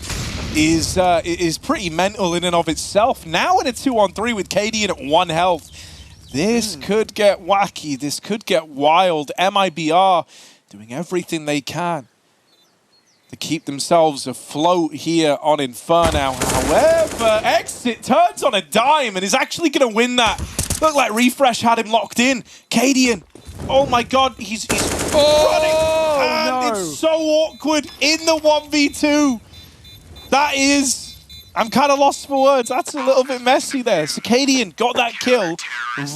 is pretty mental in and of itself. Now in a 2-on-3 with Cadian at 1 health, this could get wacky, this could get wild. MIBR doing everything they can to keep themselves afloat here on Inferno. However, Exit turns on a dime and is actually going to win that. Looked like Refresh had him locked in. Cadian, oh my god, he's running. And it's so awkward in the 1v2. That is, I'm kind of lost for words. That's a little bit messy there. So Cadian got that kill,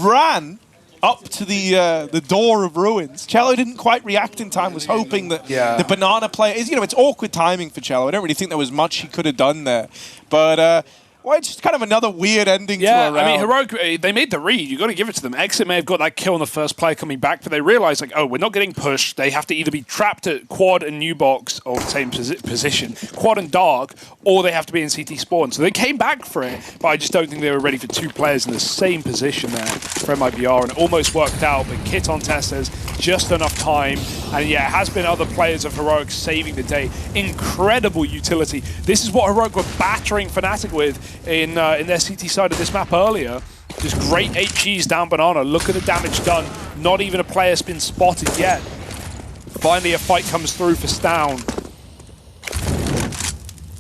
ran up to the door of ruins. Cello didn't quite react in time, was hoping that the banana player is, you know, it's awkward timing for Cello. I don't really think there was much he could have done there. But, well, it's just kind of another weird ending to a round. I mean, Heroic, they made the read. You got to give it to them. Exit may have got that kill on the first player coming back, but they realized, like, oh, we're not getting pushed. They have to either be trapped at quad and new box, or same position, quad and dark, or they have to be in CT spawn. So they came back for it, but I just don't think they were ready for 2 players in the same position there for MIBR, and it almost worked out, but Kit on test says just enough time. And yeah, it has been other players of Heroic saving the day. Incredible utility. This is what Heroic were battering Fnatic with in their CT side of this map earlier. Just great HEs down banana. Look at the damage done. Not even a player's been spotted yet. Finally, a fight comes through for Stown.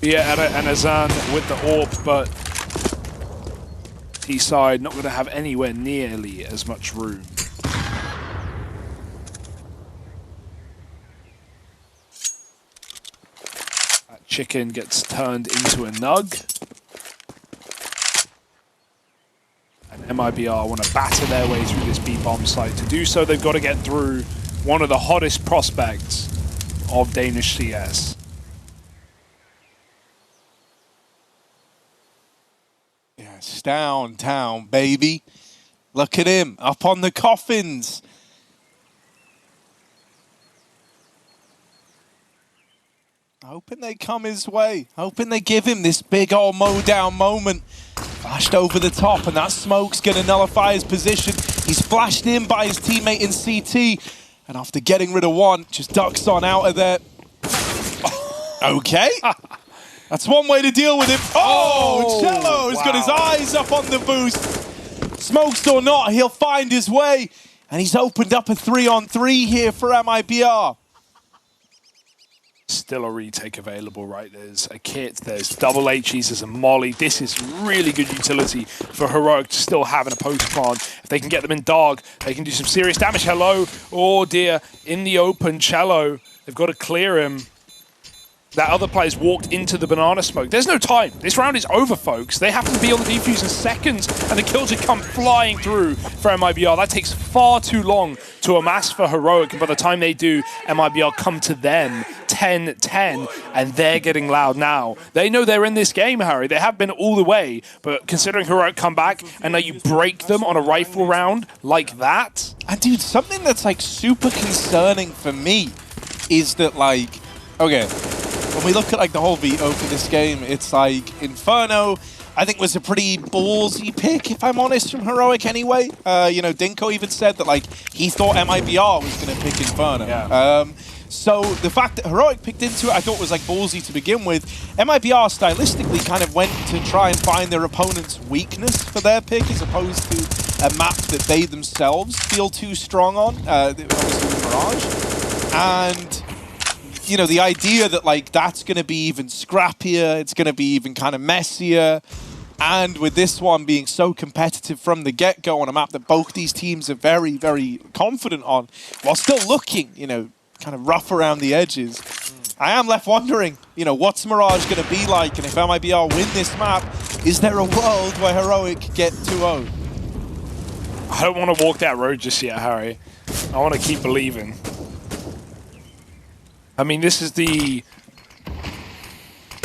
Yeah, and Azan with the orb, but T-side not going to have anywhere nearly as much room. That chicken gets turned into a nug. MIBR want to batter their way through this B-bomb site. To do so, they've got to get through one of the hottest prospects of Danish CS. Yes, downtown, baby. Look at him, up on the coffins. Hoping they come his way. Hoping they give him this big old mow down moment. Flashed over the top, and that smoke's going to nullify his position. He's flashed in by his teammate in CT. And after getting rid of one, just ducks on out of there. Okay. That's one way to deal with him. Oh, Cello's got his eyes up on the boost. Smokes or not, he'll find his way. And he's opened up a 3-on-3 here for MIBR. Still a retake available, right? There's a kit, there's double H's, there's a molly. This is really good utility for Heroic to still have in a post-plant. If they can get them in dark, they can do some serious damage. Hello, oh dear, in the open, Cello. They've got to clear him. That other player's walked into the banana smoke. There's no time. This round is over, folks. They have to be on the defuse in seconds, and the kills would come flying through for MIBR. That takes far too long to amass for Heroic, and by the time they do, MIBR come to them 10-10, and they're getting loud now. They know they're in this game, Harry. They have been all the way, but considering Heroic come back, and now you break them on a rifle round like that. And dude, something that's like super concerning for me is that like, okay, when we look at like the whole veto for this game, it's like Inferno, I think was a pretty ballsy pick, if I'm honest, from Heroic anyway. You know, Dinko even said that like he thought MIBR was going to pick Inferno. Yeah. So the fact that Heroic picked into it, I thought was like ballsy to begin with. MIBR stylistically kind of went to try and find their opponent's weakness for their pick as opposed to a map that they themselves feel too strong on, obviously with Mirage. And you know, the idea that like that's going to be even scrappier, it's going to be even kind of messier. And with this one being so competitive from the get-go on a map that both these teams are very, very confident on, while still looking, you know, kind of rough around the edges, I am left wondering, you know, what's Mirage going to be like? And if MIBR win this map, is there a world where Heroic get 2-0? I don't want to walk that road just yet, Harry. I want to keep believing. I mean, this is the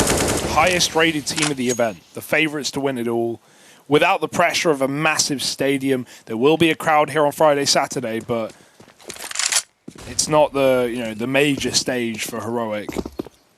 highest rated team of the event, the favorites to win it all, without the pressure of a massive stadium. There will be a crowd here on Friday, Saturday, but it's not the, you know, the major stage for Heroic.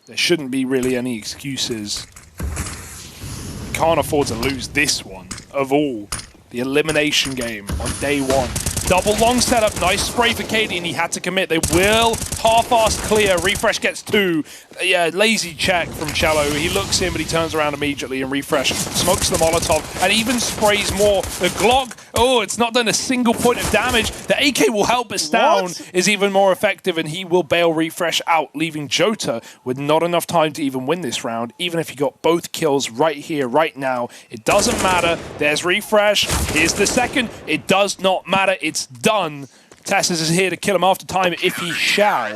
There shouldn't be really any excuses. You can't afford to lose this one of all. The elimination game on day one. Double long setup, nice spray for Katie, and he had to commit. They will half-assed clear. Refresh gets 2. Yeah, lazy check from Cello. He looks in, but he turns around immediately, and Refresh smokes the Molotov and even sprays more. The Glock, oh, it's not done a single point of damage. The AK will help, but Down is even more effective, and he will bail Refresh out, leaving Jota with not enough time to even win this round, even if he got both kills right here, right now. It doesn't matter. There's Refresh. Here's the second. It does not matter. It's done. Tassis is here to kill him after time if he shall.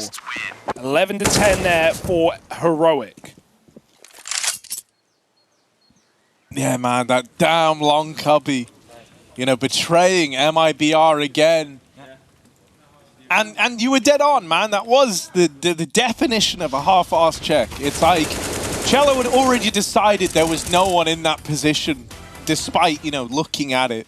11-10 there for Heroic. Yeah, man, that damn long cubby. You know, betraying MIBR again. And you were dead on, man. That was the definition of a half-assed check. It's like Cello had already decided there was no one in that position, despite, you know, looking at it.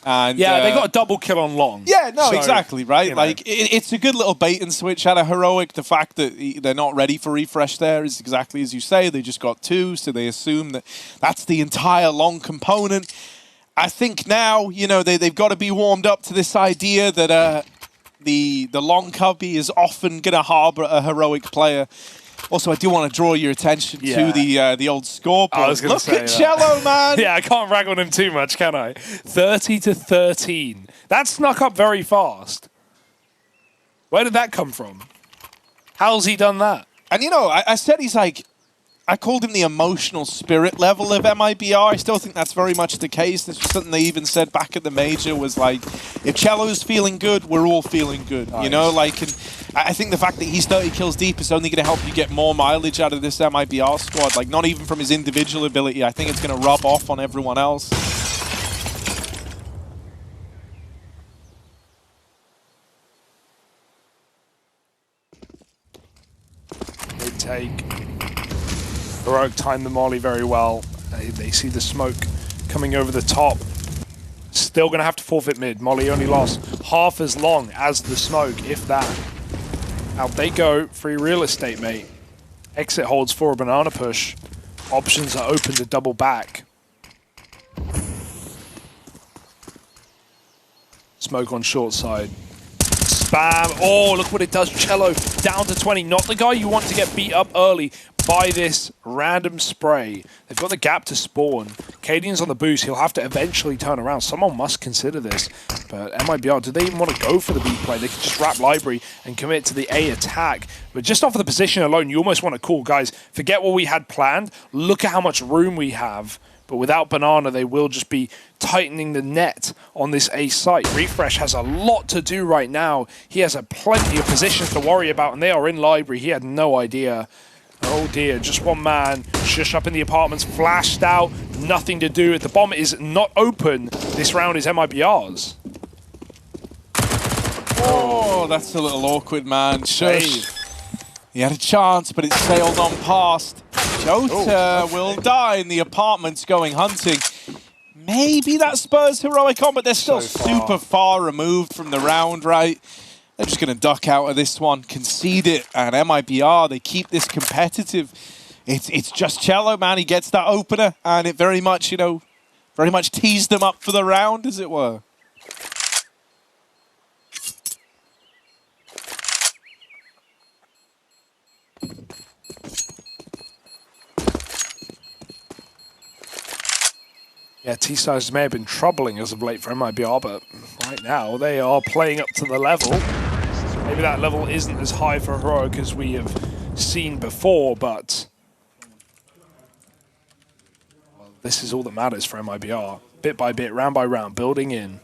And, yeah, they got a double kill on long. Yeah, no, so, exactly, right? You know. Like, it's a good little bait and switch out of Heroic. The fact that they're not ready for Refresh there is exactly as you say. They just got 2, so they assume that that's the entire long component. I think now, you know, they've got to be warmed up to this idea that the long cubby is often going to harbor a Heroic player. Also, I do want to draw your attention to the old scoreboard. I was going to say Look at Cello, man. Yeah, I can't rag on him too much, can I? 30-13. That snuck up very fast. Where did that come from? How's he done that? And, you know, I said he's like, I called him the emotional spirit level of MIBR. I still think that's very much the case. This was something they even said back at the major was like, if Cello's feeling good, we're all feeling good. Nice. You know, like, and I think the fact that he's 30 kills deep is only going to help you get more mileage out of this MIBR squad. Like, not even from his individual ability. I think it's going to rub off on everyone else. Good take. Heroic timed the molly very well. They see the smoke coming over the top. Still going to have to forfeit mid. Molly only lasts half as long as the smoke, if that. Out they go. Free real estate, mate. Exit holds for a banana push. Options are open to double back. Smoke on short side. Spam. Oh, look what it does. Cello down to 20. Not the guy you want to get beat up early by this random spray. They've got the gap to spawn. Cadian's on the boost. He'll have to eventually turn around. Someone must consider this. But MIBR, do they even want to go for the B play? They could just wrap library and commit to the A attack. But just off of the position alone, you almost want to call, guys, forget what we had planned. Look at how much room we have. But without Banana, they will just be tightening the net on this A site. Refresh has a lot to do right now. He has plenty of positions to worry about, and they are in library. He had no idea. Oh dear, just one man. Shush up in the apartments, flashed out, nothing to do. The bomb is not open. This round is MIBR's. Oh, that's a little awkward, man. Shush. He had a chance, but it sailed on past. Jota will die in the apartments going hunting. Maybe that spurs Heroic on, but they're still super far removed from the round, right? They're just going to duck out of this one, concede it, and MIBR, they keep this competitive. It's just Cello, man. He gets that opener, and it very much, you know, very much teased them up for the round, as it were. Yeah, T-Sides may have been troubling as of late for MIBR, but right now they are playing up to the level. Maybe that level isn't as high for Heroic as we have seen before, but well, this is all that matters for MIBR. Bit by bit, round by round, building in.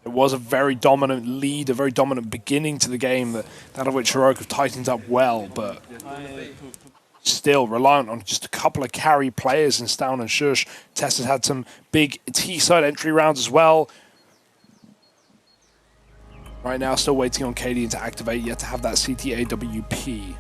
It was a very dominant lead, a very dominant beginning to the game, that of which Heroic have tightened up well, but still reliant on just a couple of carry players in Stown and Shush. Tess has had some big T-side entry rounds as well. Right now, still waiting on Cadian to activate, yet to have that CTAWP.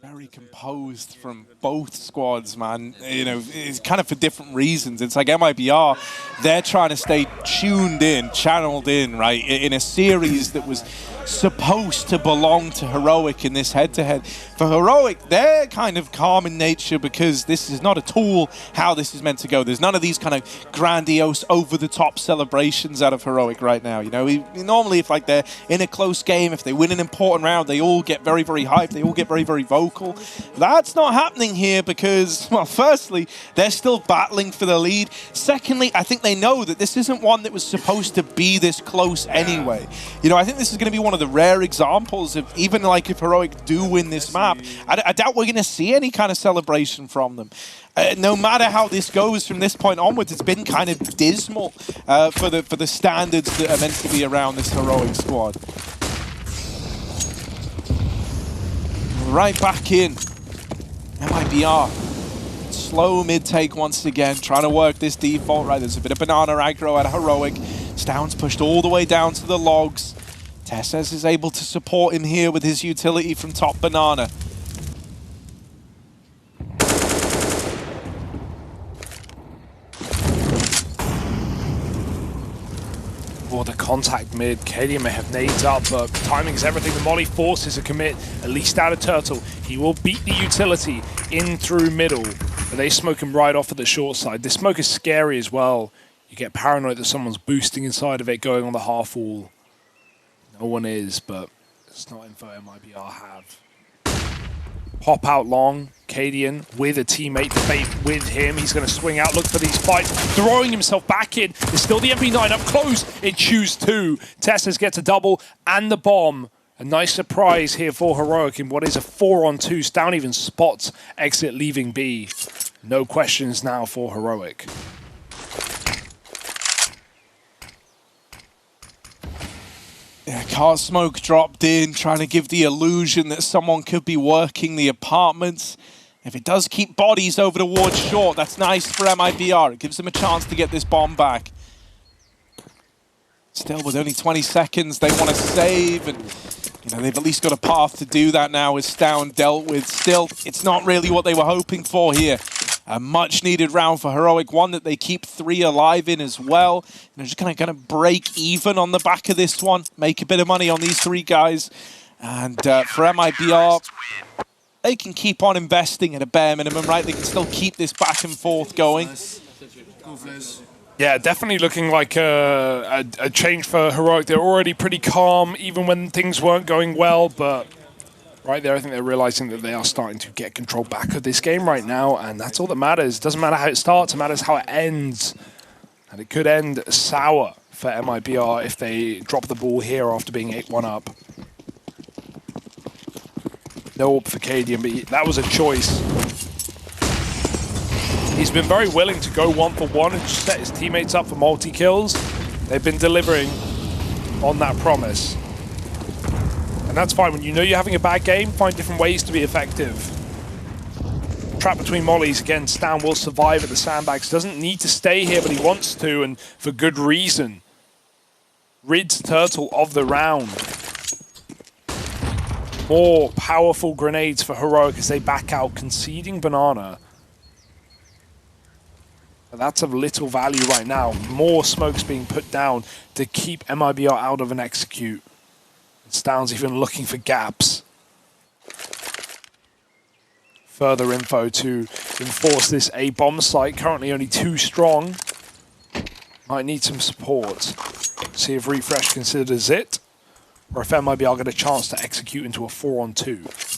Very composed from both squads, man. You know, it's kind of for different reasons. It's like MIBR, they're trying to stay tuned in, channeled in, right, in a series that was supposed to belong to Heroic in this head-to-head. For Heroic, they're kind of calm in nature because this is not at all how this is meant to go. There's none of these kind of grandiose, over-the-top celebrations out of Heroic right now. You know, normally if like they're in a close game, if they win an important round, they all get very, very hyped. They all get very, very vocal. That's not happening here because, well, firstly, they're still battling for the lead. Secondly, I think they know that this isn't one that was supposed to be this close anyway. You know, I think this is going to be one of the rare examples of, even like if Heroic do win this map, I doubt we're going to see any kind of celebration from them. No matter how this goes from this point onwards, it's been kind of dismal for the standards that are meant to be around this Heroic squad. Right back in. MIBR. Slow mid-take once again, trying to work this default. Right, there's a bit of banana aggro at Heroic. Stown's pushed all the way down to the logs. Tesses is able to support him here with his utility from top banana. For the contact mid, Cadian may have nades up, but timing is everything. The Molly forces a commit, at least out of Turtle. He will beat the utility in through middle, but they smoke him right off at the short side. This smoke is scary as well. You get paranoid that someone's boosting inside of it, going on the half wall. No one is, but it's not info MIBR have. Pop out long, Cadian with a teammate debate with him. He's going to swing out, look for these fights, throwing himself back in. There's still the MP9 up close. It chooses two. Teslas gets a double and the bomb. A nice surprise here for Heroic in what is a 4-on-2. Stown even spots exit leaving B. No questions now for Heroic. Yeah, car smoke dropped in, trying to give the illusion that someone could be working the apartments. If it does keep bodies over towards short, that's nice for MIBR. It gives them a chance to get this bomb back. Still, with only 20 seconds, they want to save, and they've at least got a path to do that now as Stown dealt with. Still, it's not really what they were hoping for here. A much-needed round for Heroic, one that they keep 3 alive in as well. They're just kind of break even on the back of this one, make a bit of money on these 3 guys. And for MIBR, they can keep on investing at a bare minimum, right? They can still keep this back and forth going. Yeah, definitely looking like a change for Heroic. They're already pretty calm, even when things weren't going well, but right there, I think they're realizing that they are starting to get control back of this game right now, and that's all that matters. It doesn't matter how it starts, it matters how it ends. And it could end sour for MIBR if they drop the ball here after being 8-1 up. No AWP for Cadian, but that was a choice. He's been very willing to go 1-for-1 and just set his teammates up for multi-kills. They've been delivering on that promise. And that's fine. When you know you're having a bad game, find different ways to be effective. Trap between mollies. Again, Stan will survive at the sandbags. Doesn't need to stay here, but he wants to, and for good reason. Rids Turtle of the round. More powerful grenades for Heroic as they back out, conceding Banana. But that's of little value right now. More smokes being put down to keep MIBR out of an execute. Stown's even looking for gaps. Further info to enforce this A-bomb site. Currently only 2 strong. Might need some support. See if Refresh considers it, or if MIBR get a chance to execute into a 4-on-2.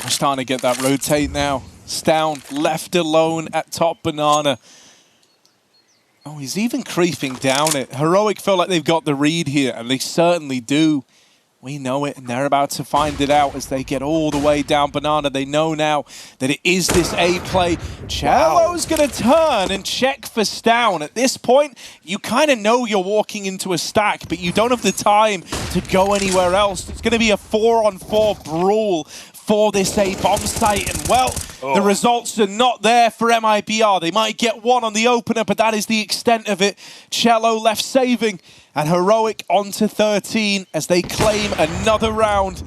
We're starting to get that rotate now. Stown left alone at top Banana. Oh, he's even creeping down it. Heroic feel like they've got the read here, and they certainly do. We know it, and they're about to find it out as they get all the way down Banana. They know now that it is this A play. Cello's going to turn and check for Stown. At this point, you kind of know you're walking into a stack, but you don't have the time to go anywhere else. It's going to be a 4-on-4 brawl for this A-bomb site, and well, the results are not there for MIBR. They might get 1 on the opener, but that is the extent of it. Cello left saving, and Heroic on to 13 as they claim another round.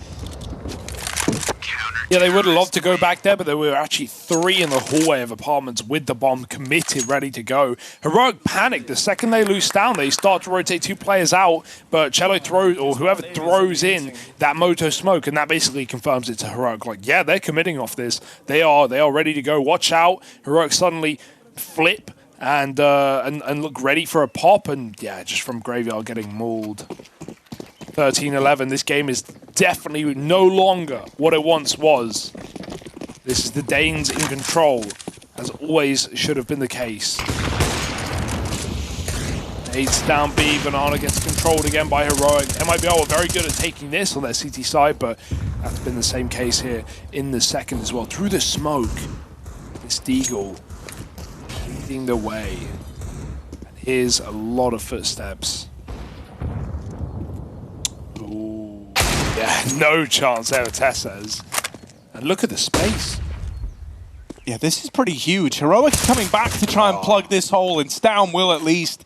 Yeah, they would have loved to go back there, but there were actually 3 in the hallway of apartments with the bomb committed, ready to go. Heroic panic. The second they lose Down, they start to rotate 2 players out, but Cello throws, or whoever throws in that Moto smoke, and that basically confirms it to Heroic. Like, yeah, they're committing off this. They are ready to go. Watch out. Heroic suddenly flip and look ready for a pop, and yeah, just from Graveyard getting mauled. 13-11. This game is definitely no longer what it once was. This is the Danes in control, as always should have been the case. 8's down B. Banana gets controlled again by Heroic. MIBR were very good at taking this on their CT side, but that's been the same case here in the second as well. Through the smoke, this Deagle leading the way. And here's a lot of footsteps. Yeah, no chance there, Tess says. And look at the space. Yeah, this is pretty huge. Heroic's coming back to try and plug this hole, and Stown will at least.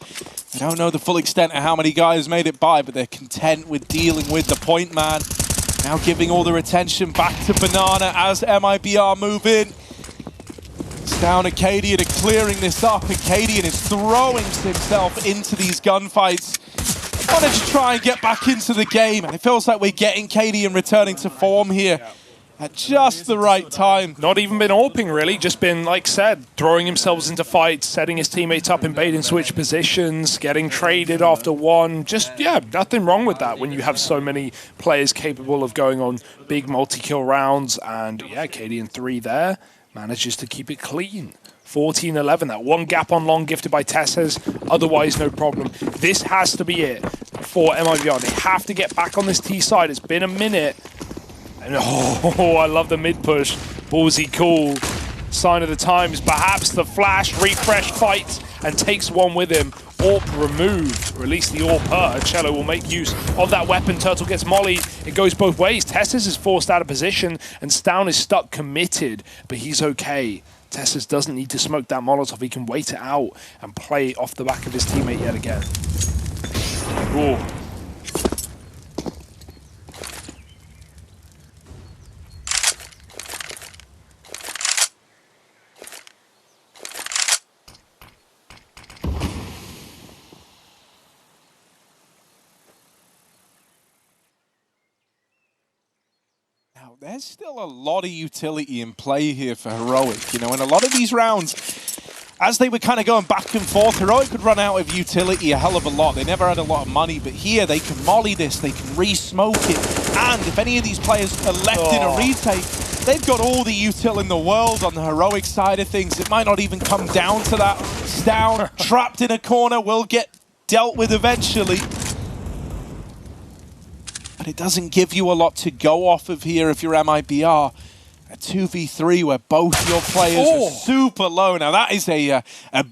I don't know the full extent of how many guys made it by, but they're content with dealing with the point man. Now giving all their attention back to Banana as MIBR move in. Stown and Cadian are clearing this up, and Cadian is throwing himself into these gunfights. Wanted to try and get back into the game, and it feels like we're getting Cadian returning to form here at just the right time. Not even been AWPing really, just been, like said, throwing himself into fights, setting his teammates up in bait and switch positions, getting traded after 1. Just, yeah, nothing wrong with that when you have so many players capable of going on big multi-kill rounds. And yeah, Cadian 3 there manages to keep it clean. 14-11, that 1 gap on long gifted by Tesses, otherwise no problem. This has to be it for MIBR. They have to get back on this T side. It's been a minute. And oh, I love the mid push. Ballsy cool. Sign of the times, perhaps the flash, refresh fights, and takes 1 with him. AWP removed, or at least the AWP. Cello will make use of that weapon. Turtle gets mollied. It goes both ways. Tessus is forced out of position, and Stown is stuck committed, but he's okay. Tessus doesn't need to smoke that Molotov. He can wait it out and play off the back of his teammate yet again. Ooh. There's still a lot of utility in play here for Heroic, you know, and a lot of these rounds, as they were kind of going back and forth, Heroic could run out of utility a hell of a lot. They never had a lot of money, but here they can molly this, they can re-smoke it, and if any of these players are left in a retake, they've got all the util in the world on the Heroic side of things. It might not even come down to that. Stown, trapped in a corner, will get dealt with eventually. But it doesn't give you a lot to go off of here if you're MIBR. A 2v3 where both your players are super low. Now that is a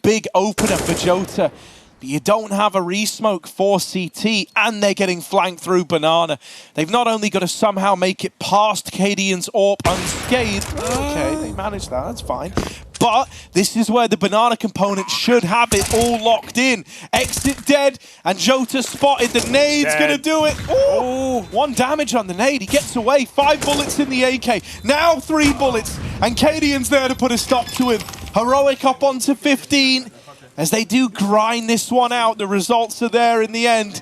big opener for Jota. But you don't have a re-smoke for CT, and they're getting flanked through Banana. They've not only got to somehow make it past Cadian's AWP unscathed. Okay, they managed that, that's fine. But this is where the Banana component should have it all locked in. Exit dead, and Jota spotted. The nade's gonna do it. Ooh, 1 damage on the nade. He gets away. 5 bullets in the AK. Now 3 bullets, and Cadian's there to put a stop to him. Heroic up onto 15. As they do grind this one out, the results are there in the end.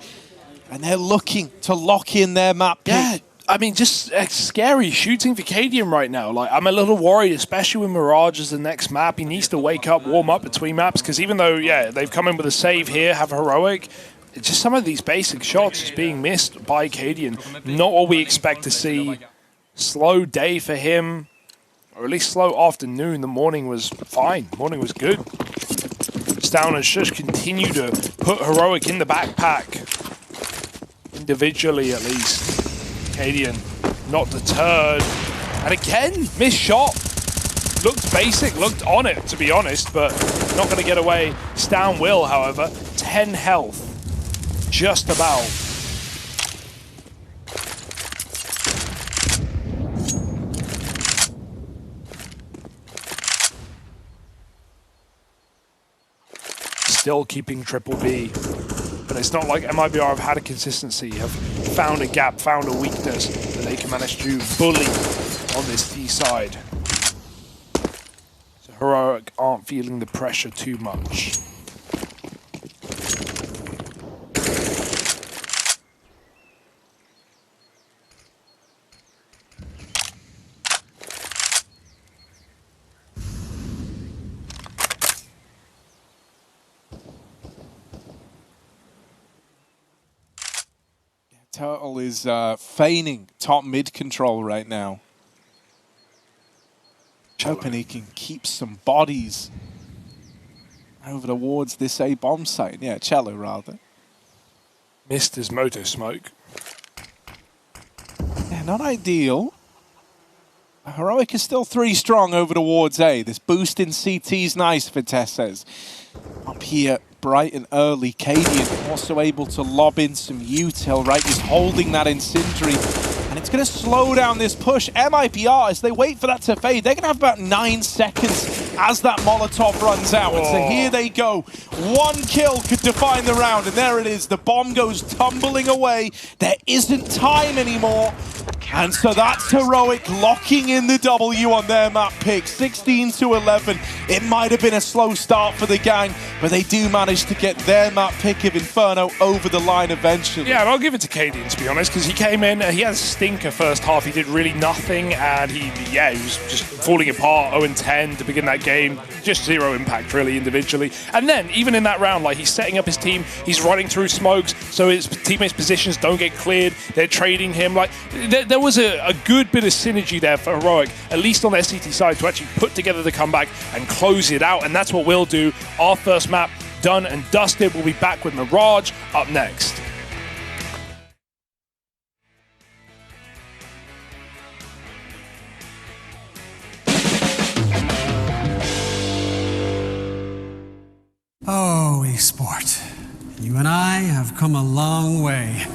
And they're looking to lock in their map pick. Yeah. I mean, just scary shooting for Cadian right now. Like, I'm a little worried, especially with Mirage as the next map. He needs to wake up, warm up between maps, because even though, yeah, they've come in with a save here, have Heroic, it's just some of these basic shots is being missed by Cadian. Not what we expect to see. Slow day for him, or at least slow afternoon. The morning was fine. Morning was good. Stown has just continued to put Heroic in the backpack. Individually, at least. Cadian not deterred, and again, missed shot. Looked basic, looked on it, to be honest, but not going to get away. Stown will, however. 10 health, just about. Still keeping Triple B. But it's not like MIBR have had a consistency, have found a gap, found a weakness that they can manage to bully on this T side. So Heroic aren't feeling the pressure too much. Turtle is feigning top mid control right now. Hoping he can keep some bodies over towards this A bomb site. Yeah, Cello rather. Missed his moto smoke. Yeah, not ideal. Heroic is still 3 strong over towards A. This boost in CT's nice for Tesses. Up here, bright and early. Cadian also able to lob in some util, right? He's holding that incendiary. And it's going to slow down this push. MIBR, as they wait for that to fade, they're going to have about 9 seconds as that Molotov runs out. And so here they go. 1 kill could define the round. And there it is. The bomb goes tumbling away. There isn't time anymore. And so that's Heroic locking in the W on their map pick. 16-11. It might have been a slow start for the gang, but they do manage to get their map pick of Inferno over the line eventually. Yeah, and I'll give it to Cadian, to be honest, because he came in, he had a stinker first half. He did really nothing, and he was just falling apart. 0-10 to begin that game. Just 0 impact, really, individually. And then, even in that round, like, he's setting up his team. He's running through smokes, so his teammates' positions don't get cleared. They're trading him. Like, there was a good bit of synergy there for Heroic, at least on their CT side, to actually put together the comeback and close it out. And that's what we'll do. Our first map done and dusted. We'll be back with Mirage up next. Oh, esport. You and I have come a long way.